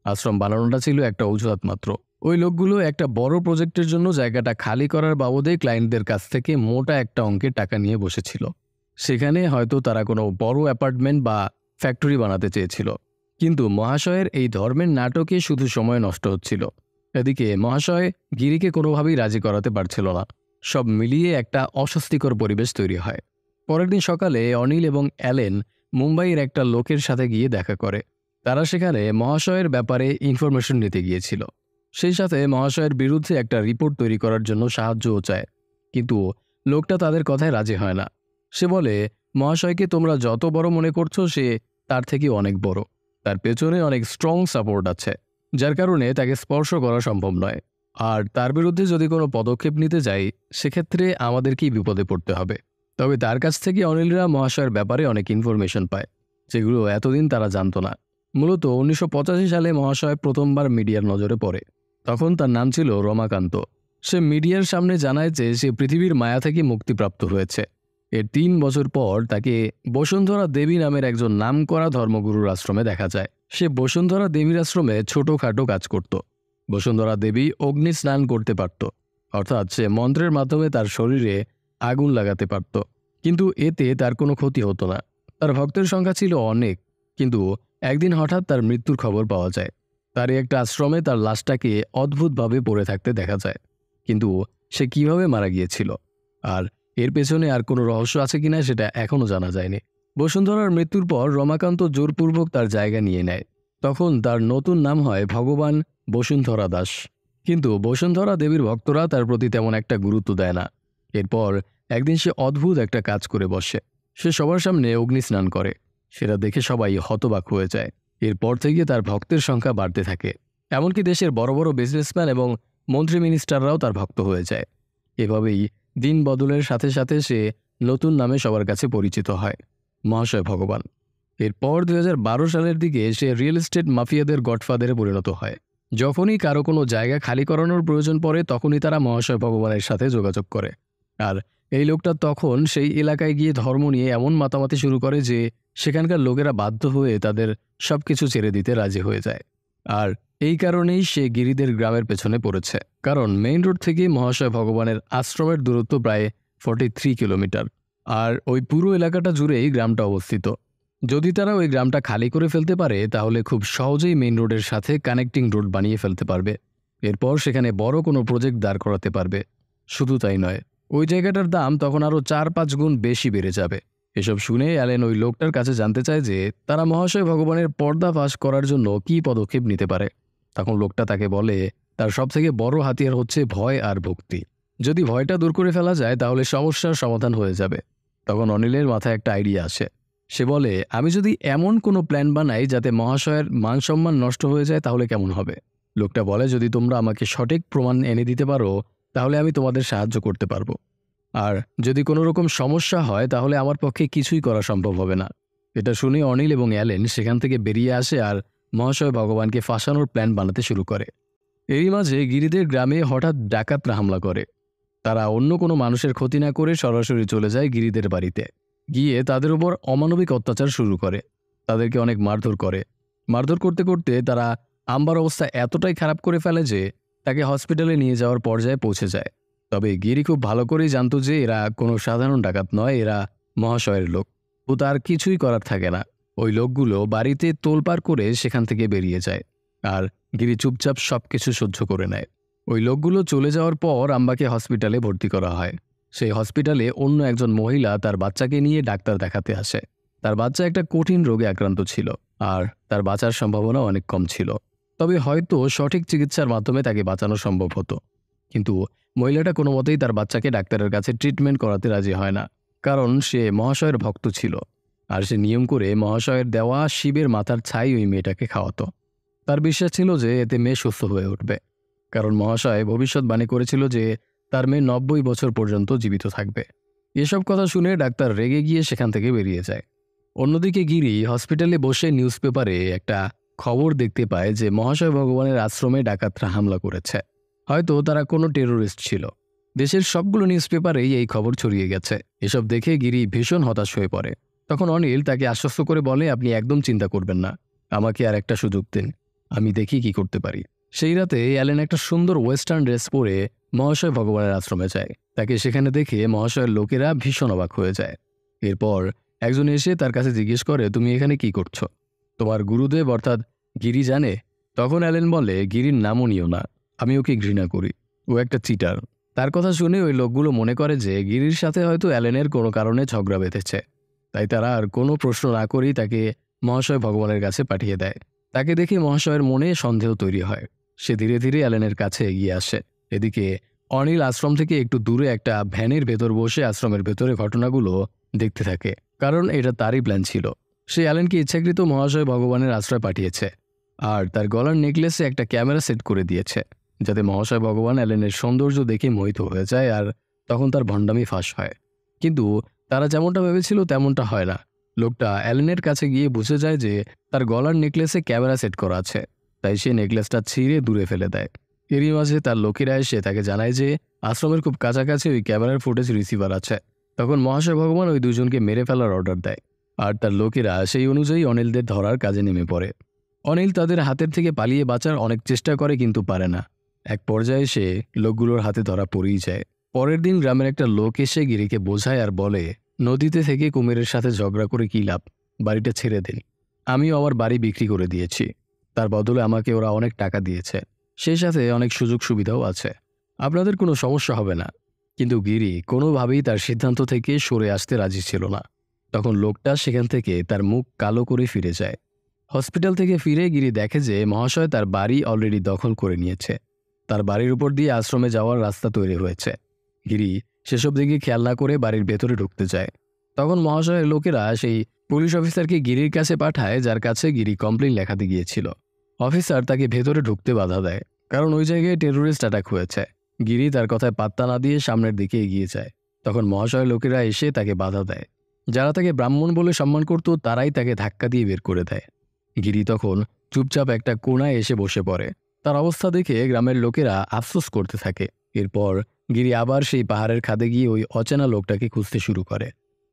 আশ্রম বানানোটা ছিল একটা অজুহাত মাত্র। ওই লোকগুলো একটা বড় প্রজেক্টের জন্য জায়গাটা খালি করার বাবদে ক্লায়েন্টদের কাছ থেকে মোটা একটা অঙ্কের টাকা নিয়ে বসেছিল। সেখানে হয়তো তারা কোনো বড় অ্যাপার্টমেন্ট বা ফ্যাক্টরি বানাতে চেয়েছিল। কিন্তু মহাশয়ের এই ধর্মের নাটকে শুধু সময় নষ্ট হচ্ছিল। এদিকে মহাশয় গিরিকে কোনোভাবেই রাজি করাতে পারছিল না। সব মিলিয়ে একটা অস্বস্তিকর পরিবেশ তৈরি হয়। পরের দিন সকালে অনিল এবং অ্যালেন মুম্বাইয়ের একটা লোকের সাথে গিয়ে দেখা করে। তারা সেখানে মহাশয়ের ব্যাপারে ইনফরমেশন নিতে গিয়েছিল। সেই সাথে মহাশয়ের বিরুদ্ধে একটা রিপোর্ট তৈরি করার জন্য সাহায্যও চায়। কিন্তু লোকটা তাদের কথায় রাজি হয় না। সে বলে, মহাশয়কে তোমরা যত বড় মনে করছো সে তার থেকে অনেক বড়। তার পেছনে অনেক স্ট্রং সাপোর্ট আছে, যার কারণে তাকে স্পর্শ করা সম্ভব নয়। আর তার বিরুদ্ধে যদি কোনো পদক্ষেপ নিতে যাই সেক্ষেত্রে আমাদেরকেই বিপদে পড়তে হবে। তবে তার কাছ থেকে অনিলরা মহাশয়ের ব্যাপারে অনেক ইনফরমেশন পায়, যেগুলো এতদিন তারা জানতো না। মূলত 1985 সালে মহাশয় প্রথমবার মিডিয়ার নজরে পড়ে। তখন তার নাম ছিল রমাকান্ত। সে মিডিয়ার সামনে জানায় যে সে পৃথিবীর মায়া থেকে মুক্তিপ্রাপ্ত হয়েছে। এর 3 বছর পর তাকে বসুন্ধরা দেবী নামের একজন নামকরা ধর্মগুরুর আশ্রমে দেখা যায়। সে বসুন্ধরা দেবীর আশ্রমে ছোটোখাটো কাজ করত। বসুন্ধরা দেবী অগ্নি স্নান করতে পারত, অর্থাৎ সে মন্ত্রের মাধ্যমে তার শরীরে আগুন লাগাতে পারত, কিন্তু এতে তার কোনো ক্ষতি হতো না। তার ভক্তের সংখ্যা ছিল অনেক, কিন্তু একদিন হঠাৎ তার মৃত্যুর খবর পাওয়া যায়। তারই একটা আশ্রমে তার লাশটাকে অদ্ভুতভাবে পড়ে থাকতে দেখা যায়। কিন্তু সে কিভাবে মারা গিয়েছিল আর এর পেছনে আর কোনো রহস্য আছে কিনা সেটা এখনও জানা যায়নি। বসুন্ধরার মৃত্যুর পর রমাকান্ত জোরপূর্বক তার জায়গা নিয়ে নেয়। তখন তার নতুন নাম হয় ভগবান বসুন্ধরা দাস। কিন্তু বসুন্ধরা দেবীর ভক্তরা তার প্রতি তেমন একটা গুরুত্ব দেয় না। এরপর একদিন সে অদ্ভুত একটা কাজ করে বসে। সে সবার সামনে অগ্নি স্নান করে। সেটা দেখে সবাই হতবাক হয়ে যায়। এরপর থেকে তার ভক্তের সংখ্যা বাড়তে থাকে। এমনকি দেশের বড় বড় বিজনেসম্যান এবং মন্ত্রী মিনিস্টাররাও তার ভক্ত হয়ে যায়। এভাবেই দিন বদলের সাথে সাথে সে নতুন নামে সবার কাছে পরিচিত হয়, মহাশয় ভগবান। এরপর 2012 সালের দিকে সে রিয়েল এস্টেট মাফিয়াদের গডফাদারে পরিণত হয়। যখনই কারো কোনো জায়গা খালি করানোর প্রয়োজন পড়ে তখনই তারা মহাশয় ভগবানের সাথে যোগাযোগ করে। আর এই লোকটা তখন সেই এলাকায় গিয়ে ধর্ম নিয়ে এমন মাতামাতি শুরু করে যে সেখানকার লোকেরা বাধ্য হয়ে তাদের সব কিছু ছেড়ে দিতে রাজি হয়ে যায়। আর এই কারণেই সে গিরিদের গ্রামের পেছনে পড়েছে, কারণ মেইন রোড থেকে মহাশয় ভগবানের আশ্রমের দূরত্ব প্রায় 43 কিলোমিটার। আর ওই পুরো এলাকাটা জুড়েই গ্রামটা অবস্থিত। যদি তারা ওই গ্রামটা খালি করে ফেলতে পারে তাহলে খুব সহজেই মেইন রোডের সাথে কানেক্টিং রোড বানিয়ে ফেলতে পারবে। এরপর সেখানে বড় কোনো প্রজেক্ট দাঁড় করাতে পারবে। শুধু তাই নয়, ওই জায়গাটার দাম তখন আরও 4-5 গুণ বেশি বেড়ে যাবে। এসব শুনে অ্যালেন ওই লোকটার কাছে জানতে চায় যে তারা মহাশয় ভগবানের পর্দা ফাঁস করার জন্য কী পদক্ষেপ নিতে পারে। তখন লোকটা তাকে বলে তার সবথেকে বড় হাতিয়ার হচ্ছে ভয় আর ভক্তি। যদি ভয়টা দূর করে ফেলা যায় তাহলে সমস্যার সমাধান হয়ে যাবে। তখন অনিলের মাথায় একটা আইডিয়া আসে। সে বলে, আমি যদি এমন কোনো প্ল্যান বানাই যাতে মহাশয়ের মান সম্মান নষ্ট হয়ে যায় তাহলে কেমন হবে। লোকটা বলে, যদি তোমরা আমাকে সঠিক প্রমাণ এনে দিতে পারো তাহলে আমি তোমাদের সাহায্য করতে পারবো। আর যদি কোনো রকম সমস্যা হয় তাহলে আমার পক্ষে কিছুই করা সম্ভব হবে না। এটা শুনে অনিল এবং অ্যালেন সেখান থেকে বেরিয়ে আসে আর মহাশয় ভগবানকে ফাঁসানোর প্ল্যান বানাতে শুরু করে। এরই মাঝে গিরিদের গ্রামে হঠাৎ ডাকাতরা হামলা করে। তারা অন্য কোনো মানুষের ক্ষতি না করে সরাসরি চলে যায় গিরিদের বাড়িতে। গিয়ে তাদের উপর অমানবিক অত্যাচার শুরু করে। তাদেরকে অনেক মারধর করে। মারধর করতে করতে তারা আম্বার অবস্থা এতটাই খারাপ করে ফেলে যে তাকে হসপিটালে নিয়ে যাওয়ার পর্যায়ে পৌঁছে যায়। তবে গিরি খুব ভালো করেই জানতো যে এরা কোনো সাধারণ ডাকাত নয়, এরা মহাশয়ের লোক। ও তার কিছুই করার থাকে না। ওই লোকগুলো বাড়িতে তোলপাড় করে সেখান থেকে বেরিয়ে যায়, আর গিরি চুপচাপ সবকিছু সহ্য করে নেয়। ওই লোকগুলো চলে যাওয়ার পর আম্বাকে হসপিটালে ভর্তি করা হয়। সেই হসপিটালে অন্য একজন মহিলা তার বাচ্চাকে নিয়ে ডাক্তার দেখাতে আসে। তার বাচ্চা একটা কঠিন রোগে আক্রান্ত ছিল, আর তার বাঁচার সম্ভাবনা অনেক কম ছিল। তবে হয়তো সঠিক চিকিৎসার মাধ্যমে তাকে বাঁচানো সম্ভব হতো। কিন্তু মহিলাটা কোনো মতেই তার বাচ্চাকে ডাক্তারের কাছে ট্রিটমেন্ট করাতে রাজি হয় না, কারণ সে মহাশয়ের ভক্ত ছিল, আর সে নিয়ম করে মহাশয়ের দেওয়া শিবের মাথার ছাই ওই মেয়েটাকে খাওয়াতো। তার বিশ্বাস ছিল যে এতে মেয়ে সুস্থ হয়ে উঠবে, কারণ মহাশয় ভবিষ্যৎবাণী করেছিল যে তার মেয়ে 90 বছর পর্যন্ত জীবিত থাকবে। এসব কথা শুনে ডাক্তার রেগে গিয়ে সেখান থেকে বেরিয়ে যায়। অন্যদিকে গিরি হসপিটালে বসে নিউজ পেপারে একটা খবর দেখতে পায় যে মহাশয় ভগবানের আশ্রমে ডাকাতরা হামলা করেছে। হয়তো তারা কোনো টেরোরিস্ট ছিল। দেশের সবগুলো নিউজ পেপারেই এই খবর ছড়িয়ে গেছে। এসব দেখে গিরি ভীষণ হতাশ হয়ে পড়ে। তখন অনিল তাকে আশ্বস্ত করে বলে, আপনি একদম চিন্তা করবেন না, আমাকে আর একটা সুযোগ দিন, আমি দেখি কি করতে পারি। সেই রাতে অ্যালেন একটা সুন্দর ওয়েস্টার্ন ড্রেস পরে মহাশয় ভগবানের আশ্রমে যায়। তাকে সেখানে দেখে মহাশয়ের লোকেরা ভীষণ অবাক হয়ে যায়। এরপর একজন এসে তার কাছে জিজ্ঞেস করে, তুমি এখানে কি করছো? তোমার গুরুদেব অর্থাৎ গিরি জানে? তখন অ্যালেন বলে, গিরির নামও নিও না, আমি ওকে ঘৃণা করি, ও একটা চিটার। তার কথা শুনে ওই লোকগুলো মনে করে যে গিরির সাথে হয়তো অ্যালেনের কোনো কারণে ঝগড়া বেঁধেছে, তাই তারা আর কোনো প্রশ্ন না করেই তাকে মহাশয় ভগবানের কাছে পাঠিয়ে দেয়। তাকে দেখে মহাশয়ের মনে সন্দেহ তৈরি হয়। সে ধীরে ধীরে অ্যালেনের কাছে এগিয়ে আসে। এদিকে অনিল আশ্রম থেকে একটু দূরে একটা ভ্যানের ভেতর বসে আশ্রমের ভেতরে ঘটনাগুলো দেখতে থাকে, কারণ এটা তারই প্ল্যান ছিল। সে অ্যালেনকে ইচ্ছাকৃত মহাশয় ভগবানের আশ্রয় পাঠিয়েছে, আর তার গলার নেকলেসে একটা ক্যামেরা সেট করে দিয়েছে, যাতে মহাশয় ভগবান অ্যালেনের সৌন্দর্য দেখে মোহিত হয়ে যায়, আর তখন তার ভণ্ডামি ফাঁস হয়। কিন্তু তারা যেমনটা ভেবেছিল তেমনটা হয় না। লোকটা অ্যালেনের কাছে গিয়ে বুঝে যায় যে তার গলার নেকলেসে ক্যামেরা সেট করা আছে, তাই সে নেকলেসটা ছিঁড়ে দূরে ফেলে দেয়। এরই মাঝে তার লোকেরা এসে তাকে জানায় যে আশ্রমের খুব কাছাকাছি ওই ক্যামেরার ফুটেজ রিসিভার আছে। তখন মহাশয় ভগবান ওই দুজনকে মেরে ফেলার অর্ডার দেয়, আর তার লোকেরা সেই অনুযায়ী অনিলদের ধরার কাজে নেমে পড়ে। অনিল তাদের হাতের থেকে পালিয়ে বাঁচার অনেক চেষ্টা করে, কিন্তু পারে না। এক পর্যায়ে সে লোকগুলোর হাতে ধরা পড়েই যায়। পরের দিন গ্রামের একটা লোক এসে গিরিকে বোঝায় আর বলে, নদীতে থেকে কুমিরের সাথে ঝগড়া করে কী লাভ, বাড়িটা ছেড়ে দিন। আমিও আমার বাড়ি বিক্রি করে দিয়েছি, তার বদলে আমাকে ওরা অনেক টাকা দিয়েছে, সেই সাথে অনেক সুযোগ সুবিধাও আছে, আপনাদের কোনো সমস্যা হবে না। কিন্তু গিরি কোনোভাবেই তার সিদ্ধান্ত থেকে সরে আসতে রাজি ছিল না। তখন লোকটা সেখান থেকে তার মুখ কালো করে ফিরে যায়। হসপিটাল থেকে ফিরে গিরি দেখে যে মহাশয় তার বাড়ি অলরেডি দখল করে নিয়েছে। তার বাড়ির উপর দিয়ে আশ্রমে যাওয়ার রাস্তা তৈরি হয়েছে। গিরি সেসব দিকে খেয়াল না করে বাড়ির ভেতরে ঢুকতে যায়। তখন মহাশয়ের লোকেরা সেই পুলিশ অফিসারকে গিরির কাছে পাঠায়, যার কাছে গিরি কমপ্লেন লেখাতে গিয়েছিল। অফিসার তাকে ভেতরে ঢুকতে বাধা দেয়, কারণ ওই জায়গায় টেরোরিস্ট অ্যাটাক হয়েছে। গিরি তার কথায় পাত্তা না দিয়ে সামনের দিকে এগিয়ে যায়। তখন মহাশয়ের লোকেরা এসে তাকে বাধা দেয়। যারা তাকে ব্রাহ্মণ বলে সম্মান করত তারাই তাকে ধাক্কা দিয়ে বের করে দেয়। গিরি তখন চুপচাপ একটা কোণায় এসে বসে পড়ে। তার অবস্থা দেখে গ্রামের লোকেরা আফসোস করতে থাকে। এরপর গিরি আবার সেই পাহাড়ের খাদে গিয়ে ওই অচেনা লোকটাকে খুঁজতে শুরু করে,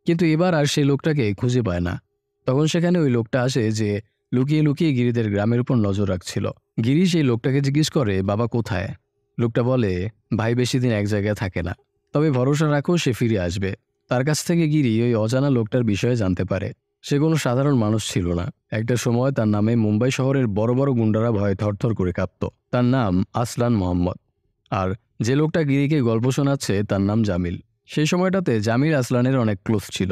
কিন্তু এবার আর সেই লোকটাকে খুঁজে পায় না। তখন সেখানে ওই লোকটা আসে যে লুকিয়ে লুকিয়ে গিরিদের গ্রামের উপর নজর রাখছিল। গিরি সেই লোকটাকে জিজ্ঞেস করে, বাবা কোথায়? লোকটা বলে, ভাই বেশি দিন এক জায়গায় থাকে না, তবে ভরসা রাখো সে ফিরে আসবে। তার কাছ থেকে গিরি ওই অজানা লোকটার বিষয়ে জানতে পারে। সে কোনো সাধারণ মানুষ ছিল না। একটা সময় তার নামে মুম্বাই শহরের বড় বড় গুন্ডারা ভয়ে থরথর করে কাঁপত। তার নাম আসলান মোহাম্মদ। আর যে লোকটা গিরিকে গল্প শোনাচ্ছে তার নাম জামিল। সেই সময়টাতে জামিল আসলানের অনেক ক্লোজ ছিল।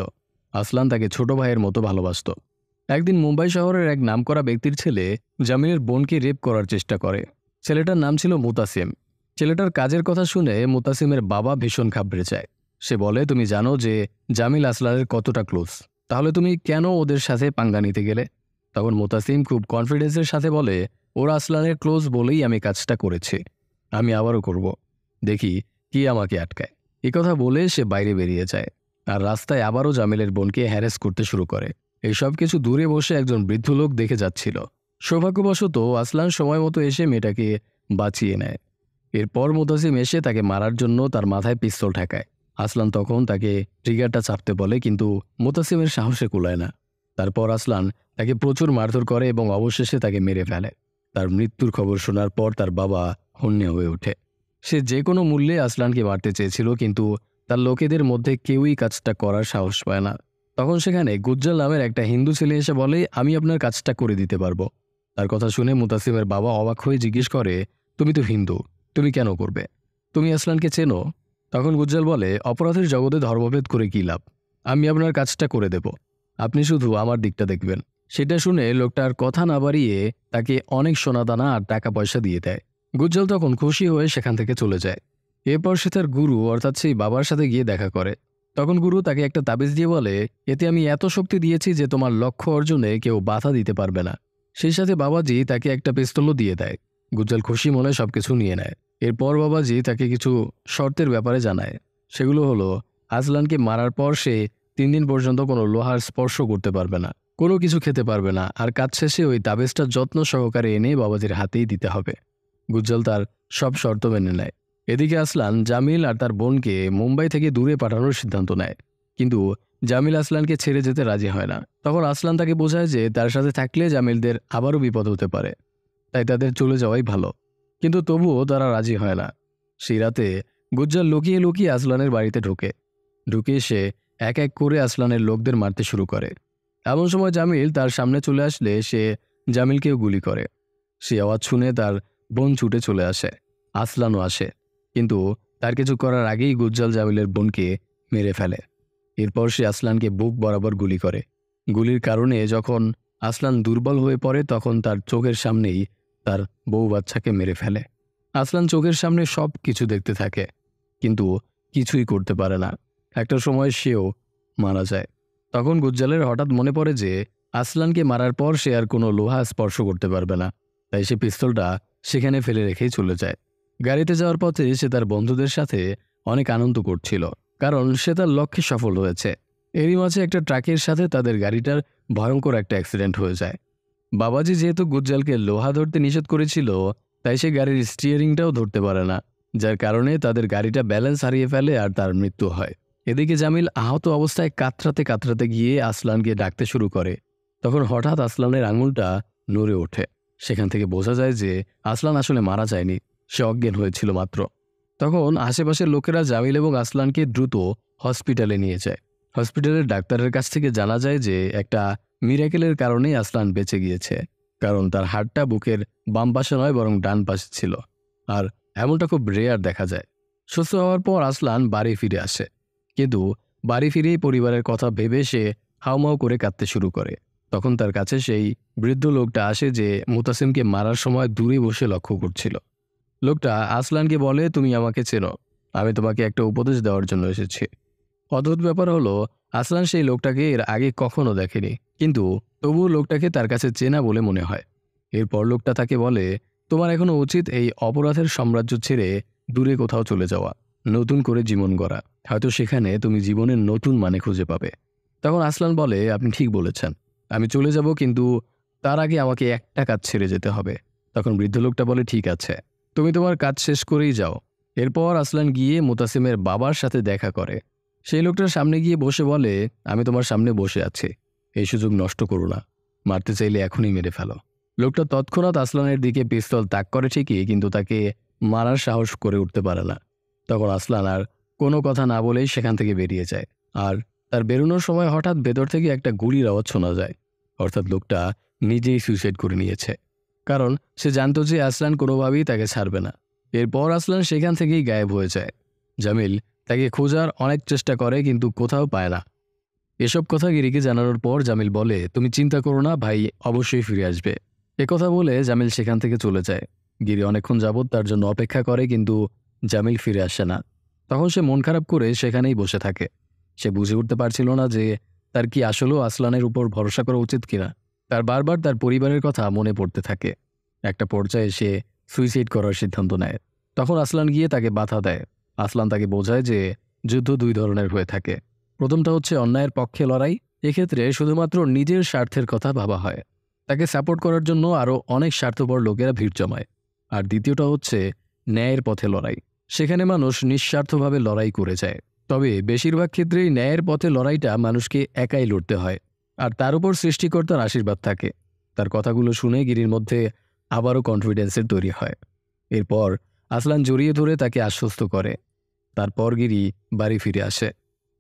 আসলান তাকে ছোট ভাইয়ের মতো ভালোবাসত। একদিন মুম্বাই শহরের এক নামকরা ব্যক্তির ছেলে জামিলের বোনকে রেপ করার চেষ্টা করে। ছেলেটার নাম ছিল মুতাসিম। ছেলেটার কাজের কথা শুনে মুতাসিমের বাবা ভীষণ ঘাবড়ে যায়। সে বলে, তুমি জানো যে জামিল আসলানের কতটা ক্লোজ, তাহলে তুমি কেন ওদের সাথে পাঙ্গা নিতে গেলে? তখন মুতাসিম খুব কনফিডেন্সের সাথে বলে, ওরা আসলানের ক্লোজ বলেই আমি কাজটা করেছি, আমি আবারও করব, দেখি কি আমাকে আটকায়। এই কথা বলে সে বাইরে বেরিয়ে যায়, আর রাস্তায় আবারও জামিলের বোনকে হ্যারেস করতে শুরু করে। এই সব কিছু দূরে বসে একজন বৃদ্ধ লোক দেখে যাচ্ছিল। সৌভাগ্যবশত আসলান সময় মতো এসে মেয়েটাকে বাঁচিয়ে নেয়। এরপর মুতাসিম এসে তাকে মারার জন্য তার মাথায় পিস্তল ঠেকায়। আসলান তখন তাকে ট্রিগারটা চাপতে বলে, কিন্তু মুতাসিমের সাহসে কুলায় না। তারপর আসলান তাকে প্রচুর মারধর করে এবং অবশেষে তাকে মেরে ফেলে। তার মৃত্যুর খবর শোনার পর তার বাবা হন্যে হয়ে ওঠে। সে যে কোনো মূল্যে আসলানকে মারতে চেয়েছিল, কিন্তু তার লোকেদের মধ্যে কেউই কাজটা করার সাহস পায় না। তখন সেখানে গুজ্জাল নামের একটা হিন্দু ছেলে এসে বলে, আমি আপনার কাজটা করে দিতে পারবো। তার কথা শুনে মুতাসিমের বাবা অবাক হয়ে জিজ্ঞেস করে, তুমি তো হিন্দু, তুমি কেন করবে? তুমি আসলানকে চেনো? তখন গুজ্জাল বলে, অপরাধের জগতে ধর্মভেদ করে কী লাভ? আমি আপনার কাজটা করে দেব, আপনি শুধু আমার দিকটা দেখবেন। সেটা শুনে লোকটার কথা না বাড়িয়ে তাকে অনেক সোনাদানা আর টাকা পয়সা দিয়ে দেয়। গুজ্জাল তখন খুশি হয়ে সেখান থেকে চলে যায়। এরপর সে তার গুরু অর্থাৎ সেই বাবার সাথে গিয়ে দেখা করে। তখন গুরু তাকে একটা তাবিজ দিয়ে বলে, এতে আমি এত শক্তি দিয়েছি যে তোমার লক্ষ্য অর্জনে কেউ বাধা দিতে পারবে না। সেই সাথে বাবাজি তাকে একটা পিস্তলও দিয়ে দেয়। গুজ্জাল খুশি মনে সবকিছু নিয়ে নেয়। এরপর বাবাজি তাকে কিছু শর্তের ব্যাপারে জানায়। সেগুলো হলো, আজলানকে মারার পর সে 3 দিন পর্যন্ত কোনো লোহার স্পর্শ করতে পারবে না, কোনো কিছু খেতে পারবে না, আর কাজ শেষে ওই তাবিজটা যত্ন সহকারে এনে বাবাজির হাতেই দিতে হবে। গুজ্জাল তার সব শর্ত মেনে নেয়। এদিকে আসলান জামিল আর তার বোনকে মুম্বাই থেকে দূরে পাঠানোর সিদ্ধান্ত নেয়, কিন্তু জামিল আসলানকে ছেড়ে যেতে রাজি হয় না। তখন আসলান তাকে বোঝায় যে তার সাথে থাকলে জামিলদের আবারও বিপদ হতে পারে, তাই তাদের চলে যাওয়াই ভালো। কিন্তু তবুও তারা রাজি হয় না। সেই রাতে গুজ্জাল লুকিয়ে লুকিয়ে আসলানের বাড়িতে ঢুকে সে এক এক করে আসলানের লোকদের মারতে শুরু করে। এমন সময় জামিল তার সামনে চলে আসলে সে জামিলকেও গুলি করে। সে আওয়াজ শুনে তার বোন ছুটে চলে আসে। আসলানও আসে, কিন্তু তার কিছু করার আগেই গুজ্জাল জামিলের বোনকে মেরে ফেলে। এরপর সে আসলানকে বুক বরাবর গুলি করে। গুলির কারণে যখন আসলান দুর্বল হয়ে পড়ে তখন তার চোখের সামনেই তার বউ বাচ্চাকে মেরে ফেলে। আসলান চোখের সামনে সব কিছু দেখতে থাকে, কিন্তু কিছুই করতে পারে না। একটা সময় সেও মারা যায়। তখন গুজ্জালের হঠাৎ মনে পড়ে যে আসলানকে মারার পর সে আর কোনো লোহা স্পর্শ করতে পারবে না, তাই সে পিস্তলটা সেখানে ফেলে রেখেই চলে যায়। গাড়িতে যাওয়ার পথে সে তার বন্ধুদের সাথে অনেক আনন্দ করছিল, কারণ সে তার লক্ষ্যে সফল হয়েছে। এরই মাঝে একটা ট্রাকের সাথে তাদের গাড়িটার ভয়ঙ্কর একটা অ্যাক্সিডেন্ট হয়ে যায়। বাবাজি যেহেতু গুজ্জালকে লোহা ধরতে নিষেধ করেছিল, তাই সে গাড়ির স্টিয়ারিংটাও ধরতে পারে না, যার কারণে তাদের গাড়িটা ব্যালেন্স হারিয়ে ফেলে আর তার মৃত্যু হয়। এদিকে জামিল আহত অবস্থায় কাতরাতে কাতরাতে গিয়ে আসলানকে ডাকতে শুরু করে। তখন হঠাৎ আসলানের আঙুলটা নড়ে ওঠে। সেখান থেকে বোঝা যায় যে আসলান আসলে মারা যায়নি, সে অজ্ঞান হয়েছিল মাত্র। তখন আশেপাশের লোকেরা জামিল এবং আসলানকে দ্রুত হসপিটালে নিয়ে যায়। হসপিটালের ডাক্তারের কাছ থেকে জানা যায় যে একটা মিরাকেলের কারণেই আসলান বেঁচে গিয়েছে, কারণ তার হাড়টা বুকের বাম পাশে নয় বরং ডান পাশে ছিল, আর এমনটা খুব রেয়ার দেখা যায়। সুস্থ হওয়ার পর আসলান বাড়ি ফিরে আসে, কিন্তু বাড়ি ফিরেই পরিবারের কথা ভেবে সে হাউমাউ করে কাঁদতে শুরু করে। তখন তার কাছে সেই বৃদ্ধ লোকটা আসে যে মুতাসিমকে মারার সময় দূরে বসে লক্ষ্য করছিল। লোকটা আসলানকে বলে, তুমি আমাকে চেনো, আমি তোমাকে একটা উপদেশ দেওয়ার জন্য এসেছি। অদ্ভুত ব্যাপার হলো, আসলান সেই লোকটাকে এর আগে কখনো দেখেনি, কিন্তু তবুও লোকটাকে তার কাছে চেনা বলে মনে হয়। এরপর লোকটা তাকে বলে, তোমার এখনো উচিত এই অপরাধের সাম্রাজ্য ছেড়ে দূরে কোথাও চলে যাওয়া, নতুন করে জীবন গড়া। হয়তো সেখানে তুমি জীবনের নতুন মানে খুঁজে পাবে। তখন আসলান বলে, আপনি ঠিক বলেছেন, আমি চলে যাব, কিন্তু তার আগে আমাকে একটা কাজ ছেড়ে যেতে হবে। তখন বৃদ্ধ লোকটা বলে, ঠিক আছে, তুমি তোমার কাজ শেষ করেই যাও। এরপর আসলান গিয়ে মুতাসিমের বাবার সাথে দেখা করে। সেই লোকটার সামনে গিয়ে বসে বলে, আমি তোমার সামনে বসে আছি, এই সুযোগ নষ্ট করো না, মারতে চাইলে এখনই মেরে ফেলো। লোকটা তৎক্ষণাৎ আসলানের দিকে পিস্তল তাক করে ঠিকই, কিন্তু তাকে মারার সাহস করে উঠতে পারে না। তখন আসলান আর কোনো কথা না বলেই সেখান থেকে বেরিয়ে যায়, আর তার বেরোনোর সময় হঠাৎ ভেতর থেকে একটা গুলির আওয়াজ শোনা যায়। অর্থাৎ লোকটা নিজেই সুইসাইড করে নিয়েছে, কারণ সে জানতো যে আসলান কোনোভাবেই তাকে ছাড়বে না। এরপর আসলান সেখান থেকেই গায়েব হয়ে যায়। জামিল তাকে খোঁজার অনেক চেষ্টা করে, কিন্তু কোথাও পায় না। এসব কথা গিরিকে জানানোর পর জামিল বলে, তুমি চিন্তা করো না, ভাই অবশ্যই ফিরে আসবে। একথা বলে জামিল সেখান থেকে চলে যায়। গিরি অনেকক্ষণ যাবৎ তার জন্য অপেক্ষা করে, কিন্তু জামিল ফিরে আসে না। তখন সে মন খারাপ করে সেখানেই বসে থাকে। সে বুঝে উঠতে পারছিল না যে তার কি আসলেও আসলানের উপর ভরসা করা উচিত কিনা। তার বারবার তার পরিবারের কথা মনে পড়তে থাকে। একটা পর্যায়ে সে সুইসাইড করার সিদ্ধান্ত নেয়। তখন আসলান গিয়ে তাকে বাধা দেয়। আসলান তাকে বোঝায় যে যুদ্ধ 2 ধরনের হয়ে থাকে। প্রথমটা হচ্ছে অন্যায়ের পক্ষে লড়াই, এক্ষেত্রে শুধুমাত্র নিজের স্বার্থের কথা ভাবা হয়, তাকে সাপোর্ট করার জন্য আরও অনেক স্বার্থপর লোকেরা ভিড় জমায়। আর দ্বিতীয়টা হচ্ছে ন্যায়ের পথে লড়াই, সেখানে মানুষ নিঃস্বার্থভাবে লড়াই করে যায়। তবে বেশিরভাগ ক্ষেত্রেই ন্যায়ের পথে লড়াইটা মানুষকে একাই লড়তে হয়, আর তার উপর সৃষ্টিকর্তার আশীর্বাদ থাকে। তার কথাগুলো শুনে গিরির মধ্যে আবারও কনফিডেন্সের তৈরি হয়। এরপর আসলান জড়িয়ে ধরে তাকে আশ্বস্ত করে। তারপর গিরি বাড়ি ফিরে আসে।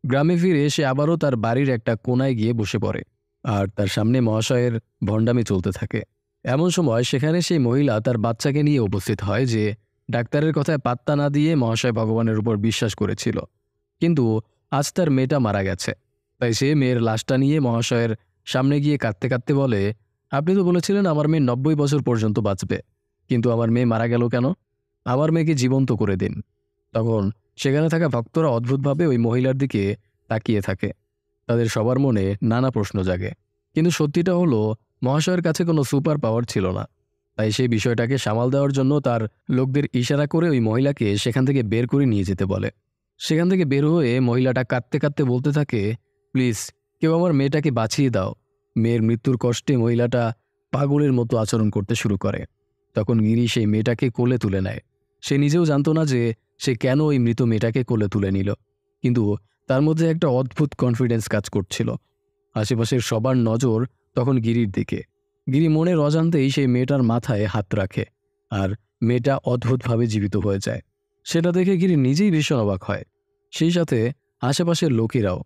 গ্রামে ফিরে সে আবারও তার বাড়ির একটা কোনায় গিয়ে বসে পড়ে, আর তার সামনে মহাশয়ের ভণ্ডামি চলতে থাকে। এমন সময় সেখানে সেই মহিলা তার বাচ্চাকে নিয়ে উপস্থিত হয়, যে ডাক্তারের কথায় পাত্তা না দিয়ে মহাশয় ভগবানের উপর বিশ্বাস করেছিল। কিন্তু আজ তার মেয়েটা মারা গেছে, তাই সে মেয়ের লাশটা নিয়ে মহাশয়ের সামনে গিয়ে কাঁদতে কাঁদতে বলে, আপনি তো বলেছিলেন আমার মেয়ে 90 বছর পর্যন্ত বাঁচবে, কিন্তু আমার মেয়ে মারা গেল কেন? আমার মেয়েকে জীবন্ত করে দিন। তখন সেখানে থাকা ভক্তরা অদ্ভুতভাবে ওই মহিলার দিকে তাকিয়ে থাকে। তাদের সবার মনে নানা প্রশ্ন জাগে। কিন্তু সত্যিটা হলো, মহাশয়ের কাছে কোনো সুপার পাওয়ার ছিল না। তাই সেই বিষয়টাকে সামাল দেওয়ার জন্য তার লোকদের ইশারা করে ওই মহিলাকে সেখান থেকে বের করে নিয়ে যেতে বলে। সেখান থেকে বের হয়ে মহিলাটা কাঁদতে কাঁদতে বলতে থাকে, প্লিজ কেউ আমার মেয়েটাকে বাঁচিয়ে দাও। মেয়ের মৃত্যুর কষ্টে মহিলাটা পাগলের মতো আচরণ করতে শুরু করে। তখন গিরি সেই মেয়েটাকে কোলে তুলে নেয়। সে নিজেও জানতো না যে সে কেন ওই মৃত মেয়েটাকে কোলে তুলে নিল, কিন্তু তার মধ্যে একটা অদ্ভুত কনফিডেন্স কাজ করছিল। আশেপাশের সবার নজর তখন গিরির দিকে। গিরি মনের অজান্তেই সেই মেয়েটার মাথায় হাত রাখে, আর মেয়েটা অদ্ভুতভাবে জীবিত হয়ে যায়। সেটা দেখে গিরি নিজেই ভীষণ অবাক হয়, সেই সাথে আশেপাশের লোকেরাও।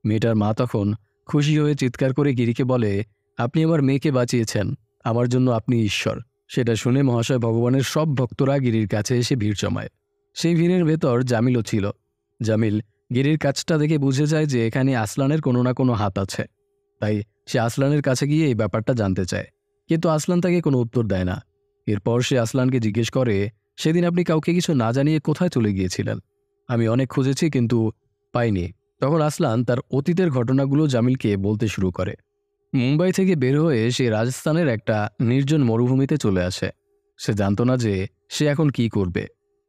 মেয়েটার মা তখন খুশি হয়ে চিৎকার করে গিরিকে বলে, আপনি আমার মেয়েকে বাঁচিয়েছেন, আমার জন্য আপনি ঈশ্বর। সেটা শুনে মহাশয় ভগবানের সব ভক্তরা গিরির কাছে এসে ভিড় জমায়। সেই ভিড়ের ভেতর জামিলও ছিল। জামিল গিরির কাজটা দেখে বুঝে যায় যে এখানে আসলানের কোনো না কোনো হাত আছে। তাই সে আসলানের কাছে গিয়ে এই ব্যাপারটা জানতে চায়, কিন্তু আসলান তাকে কোনো উত্তর দেয় না। এরপর সে আসলানকে জিজ্ঞেস করে, সেদিন আপনি কাউকে কিছু না জানিয়ে কোথায় চলে গিয়েছিলেন? আমি অনেক খুঁজেছি কিন্তু পাইনি। তখন আসলান তার অতীতের ঘটনাগুলো জামিলকে বলতে শুরু করে। মুম্বাই থেকে বের হয়ে সে রাজস্থানের একটা নির্জন মরুভূমিতে চলে আসে। সে জানত না যে সে এখন কি করবে,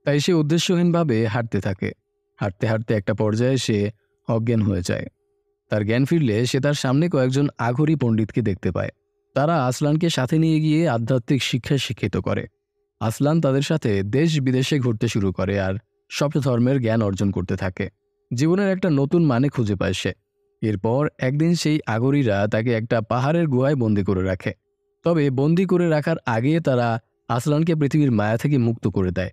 তাই সে উদ্দেশ্যহীনভাবে হাঁটতে থাকে। হাঁটতে হাঁটতে একটা পর্যায়ে সে অজ্ঞান হয়ে যায়। তার জ্ঞান ফিরলে সে তার সামনে কয়েকজন আঘরি পণ্ডিতকে দেখতে পায়। তারা আসলানকে সাথে নিয়ে গিয়ে আধ্যাত্মিক শিক্ষায় শিক্ষিত করে। আসলান তাদের সাথে দেশ বিদেশে ঘুরতে শুরু করে আর সব ধর্মের জ্ঞান অর্জন করতে থাকে। জীবনের একটা নতুন মানে খুঁজে পায় সে। এরপর একদিন সেই আগরীরা তাকে একটা পাহাড়ের গুহায় বন্দি করে রাখে। তবে বন্দি করে রাখার আগে তারা আসলানকে পৃথিবীর মায়া থেকে মুক্ত করে দেয়।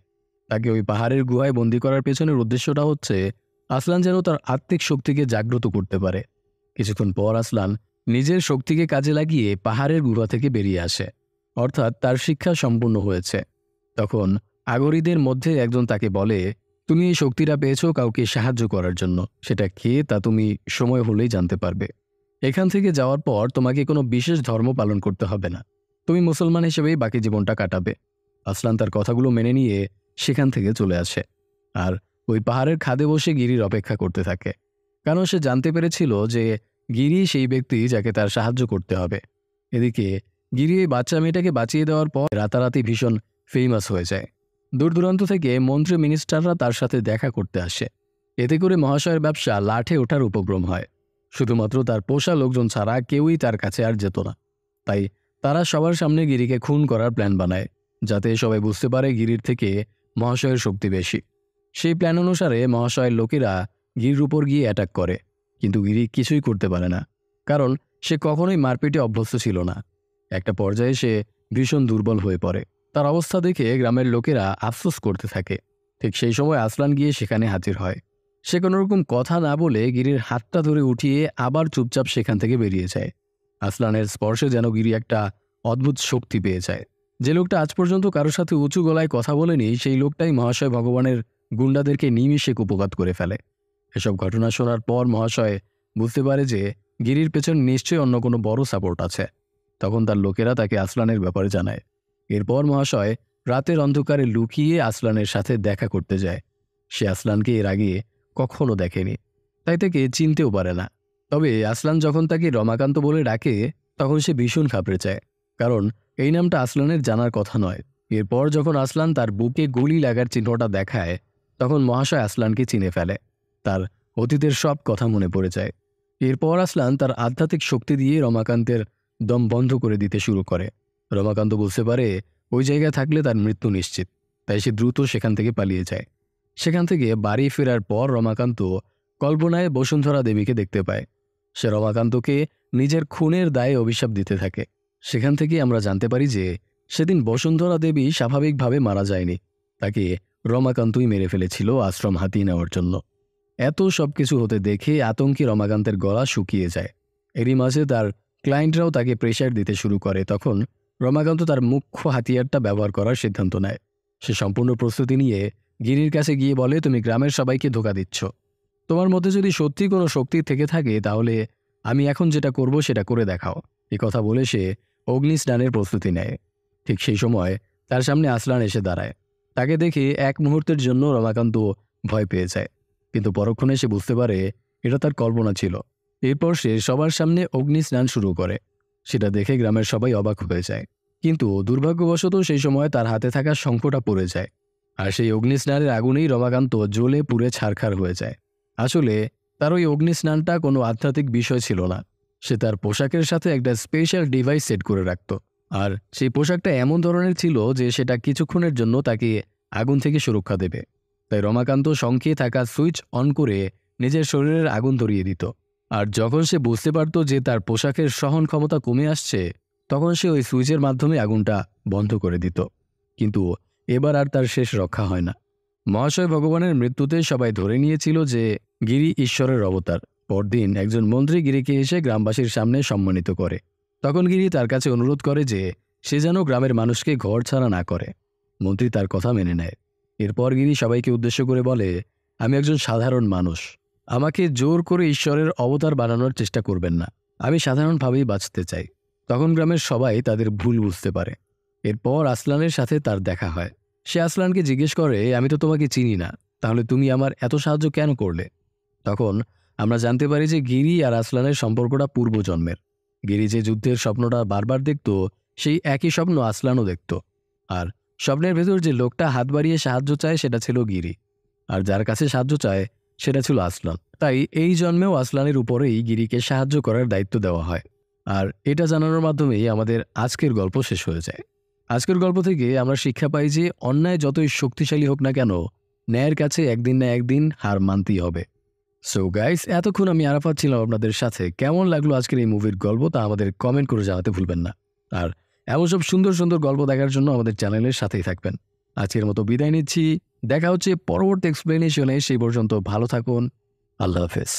তাকে ওই পাহাড়ের গুহায় বন্দি করার পেছনের উদ্দেশ্যটা হচ্ছে আসলান যেন তার আত্মিক শক্তিকে জাগ্রত করতে পারে। কিছুক্ষণ পর আসলান নিজের শক্তিকে কাজে লাগিয়ে পাহাড়ের গুহা থেকে বেরিয়ে আসে, অর্থাৎ তার শিক্ষা সম্পূর্ণ হয়েছে। তখন আগরীদের মধ্যে একজন তাকে বলে, তুমি এই শক্তিটা পেয়েছো কাউকে সাহায্য করার জন্য, সেটা কে তা তুমি সময় হলেই জানতে পারবে। এখান থেকে যাওয়ার পর তোমাকে কোনো বিশেষ ধর্ম পালন করতে হবে না, তুমি মুসলমান হিসেবেই বাকি জীবনটা কাটাবে। আসলান তার কথাগুলো মেনে নিয়ে সেখান থেকে চলে আসে, আর ওই পাহাড়ের খাদে বসে গিরির অপেক্ষা করতে থাকে। কারণ সে জানতে পেরেছিল যে গিরি সেই ব্যক্তি যাকে তার সাহায্য করতে হবে। এদিকে গিরি এই বাচ্চা মেয়েটাকে বাঁচিয়ে দেওয়ার পর রাতারাতি ভীষণ ফেমাস হয়ে যায়। দূর দূরান্ত থেকে মন্ত্রী মিনিস্টাররা তার সাথে দেখা করতে আসে। এতে করে মহাশয়ের ব্যবসা লাঠে ওঠার উপক্রম হয়। শুধুমাত্র তার পোষা লোকজন ছাড়া কেউই তার কাছে আর যেত না। তাই তারা সবার সামনে গিরিকে খুন করার প্ল্যান বানায়, যাতে সবাই বুঝতে পারে গিরির থেকে মহাশয়ের শক্তি বেশি। সেই প্ল্যান অনুসারে মহাশয়ের লোকেরা গিরির উপর গিয়ে অ্যাটাক করে, কিন্তু গিরি কিছুই করতে পারে না, কারণ সে কখনোই মারপিটে অভ্যস্ত ছিল না। একটা পর্যায়ে সে ভীষণ দুর্বল হয়ে পড়ে। তার অবস্থা দেখে গ্রামের লোকেরা আফসোস করতে থাকে। ঠিক সেই সময় আসলান গিয়ে সেখানে হাজির হয়। সে কোনোরকম কথা না বলে গিরির হাতটা ধরে উঠিয়ে আবার চুপচাপ সেখান থেকে বেরিয়ে যায়। আসলানের স্পর্শে যেন গিরি একটা অদ্ভুত শক্তি পেয়ে যায়। যে লোকটা আজ পর্যন্ত কারোর সাথে উঁচু গলায় কথা বলেনি, সেই লোকটাই মহাশয় ভগবানের গুন্ডাদেরকে নিমিষে কুপঘাত করে ফেলে। এসব ঘটনা শোনার পর মহাশয় বুঝতে পারে যে গিরির পেছনে নিশ্চয়ই অন্য কোনো বড় সাপোর্ট আছে। তখন তার লোকেরা তাকে আসলানের ব্যাপারে জানায়। এরপর মহাশয় রাতের অন্ধকারে লুকিয়ে আসলানের সাথে দেখা করতে যায়। সে আসলানকে এর আগে কখনো দেখেনি, তাই তাকে চিনতেও পারে না। তবে আসলান যখন তাকে রমাকান্ত বলে ডাকে, তখন সে ভীষণ ঘাবড়ে যায়, কারণ এই নামটা আসলানের জানার কথা নয়। এরপর যখন আসলান তার বুকে গুলি লাগার চিহ্নটা দেখায়, তখন মহাশয় আসলানকে চিনে ফেলে। তার অতীতের সব কথা মনে পড়ে যায়। এরপর আসলান তার আধ্যাত্মিক শক্তি দিয়ে রমাকান্তের দম বন্ধ করে দিতে শুরু করে। রমাকান্ত বুঝতে পারে ওই জায়গায় থাকলে তার মৃত্যু নিশ্চিত, তাই সে দ্রুত সেখান থেকে পালিয়ে যায়। সেখান থেকে বাড়ি ফেরার পর রমাকান্ত কল্পনায় বসুন্ধরা দেবীকে দেখতে পায়। সে রমাকান্তকে নিজের খুনের দায়ে অভিশাপ দিতে থাকে। সেখান থেকে আমরা জানতে পারি যে সেদিন বসুন্ধরা দেবী স্বাভাবিকভাবে মারা যায়নি, তাকে রমাকান্তই মেরে ফেলেছিল আশ্রম হাতিয়ে নেওয়ার জন্য। এত সবকিছু হতে দেখে আতঙ্কে রমাকান্তের গলা শুকিয়ে যায়। এরই মাঝে তার ক্লায়েন্টরাও তাকে প্রেশার দিতে শুরু করে। তখন রমাকান্ত তার মুখ্য হাতিয়ারটা ব্যবহার করার সিদ্ধান্ত নেয়। সে সম্পূর্ণ প্রস্তুতি নিয়ে গিরির কাছে গিয়ে বলে, তুমি গ্রামের সবাইকে ধোঁকা দিচ্ছ। তোমার মধ্যে যদি সত্যি কোনো শক্তি থেকে থাকে তাহলে আমি এখন যেটা করব সেটা করে দেখাও। এই কথা বলে সে অগ্নি স্নানের প্রস্তুতি নেয়। ঠিক সেই সময় তার সামনে আসলান এসে দাঁড়ায়। তাকে দেখে এক মুহূর্তের জন্য রমাকান্ত ভয় পেয়ে যায়, কিন্তু পরক্ষণে সে বুঝতে পারে এটা তার কল্পনা ছিল। এরপর সে সবার সামনে অগ্নি স্নান শুরু করে। সেটা দেখে গ্রামের সবাই অবাক হয়ে যায়, কিন্তু দুর্ভাগ্যবশত সেই সময় তার হাতে থাকা শঙ্খটা পড়ে যায়, আর সেই অগ্নি স্নানের আগুনেই রমাকান্ত জ্বলে পুড়ে ছারখার হয়ে যায়। আসলে তার ওই অগ্নি স্নানটা কোনো আধ্যাত্মিক বিষয় ছিল না। সে তার পোশাকের সাথে একটা স্পেশাল ডিভাইস সেট করে রাখত, আর সেই পোশাকটা এমন ধরনের ছিল যে সেটা কিছুক্ষণের জন্য তাকে আগুন থেকে সুরক্ষা দেবে। তাই রমাকান্ত শঙ্খে থাকা সুইচ অন করে নিজের শরীরের আগুন ধরিয়ে দিত। আর যখন সে বুঝতে পারত যে তার পোশাকের সহন ক্ষমতা কমে আসছে, তখন সে ওই সুইচের মাধ্যমে আগুনটা বন্ধ করে দিত। কিন্তু এবার আর তার শেষ রক্ষা হয় না। মহাশয় ভগবানের মৃত্যুতে সবাই ধরে নিয়েছিল যে গিরি ঈশ্বরের অবতার। পরদিন একজন মন্ত্রী গিরিকে এসে গ্রামবাসীর সামনে সম্মানিত করে। তখন গিরি তার কাছে অনুরোধ করে যে সে যেন গ্রামের মানুষকে ঘর ছাড়া না করে। মন্ত্রী তার কথা মেনে নেয়। এরপর গিরি সবাইকে উদ্দেশ্য করে বলে, আমি একজন সাধারণ মানুষ, আমাকে জোর করে ঈশ্বরের অবতার বানানোর চেষ্টা করবেন না। আমি সাধারণভাবেই বাঁচতে চাই। তখন গ্রামের সবাই তাদের ভুল বুঝতে পারে। এরপর আসলানের সাথে তার দেখা হয়। সে আসলানকে জিজ্ঞেস করে, আমি তো তোমাকে চিনি না, তাহলে তুমি আমার এত সাহায্য কেন করলে? তখন আমরা জানতে পারি যে গিরি আর আসলানের সম্পর্কটা পূর্বজন্মের। গিরি যে যুদ্ধের স্বপ্নটা বারবার দেখত, সেই একই স্বপ্ন আসলানও দেখত। আর স্বপ্নের ভেতর যে লোকটা হাত বাড়িয়ে সাহায্য চায় সেটা ছিল গিরি, আর যার কাছে সাহায্য চায় সেটা ছিল আসলান। তাই এই জন্মেও আসলানের উপরেই গিরিকে সাহায্য করার দায়িত্ব দেওয়া হয়। আর এটা জানানোর মাধ্যমেই আমাদের আজকের গল্প শেষ হয়ে যায়। আজকের গল্প থেকে আমরা শিক্ষা পাই যে অন্যায় যতই শক্তিশালী হোক না কেন, ন্যায়ের কাছে একদিন না একদিন হার মানতেই হবে। সো গাইস, এতক্ষণ আমি আরাফাত ছিলাম আপনাদের সাথে। কেমন লাগলো আজকের এই মুভির গল্প তা আমাদের কমেন্ট করে জানাতে ভুলবেন না। আর এমন সব সুন্দর সুন্দর গল্প দেখার জন্য আমাদের চ্যানেলের সাথেই থাকবেন। আজকের মতো বিদায় নিচ্ছি। দেখা হচ্ছে পরবর্তী এক্সপ্লেনেশনে। সেই পর্যন্ত ভালো থাকুন। আল্লাহ হাফেজ।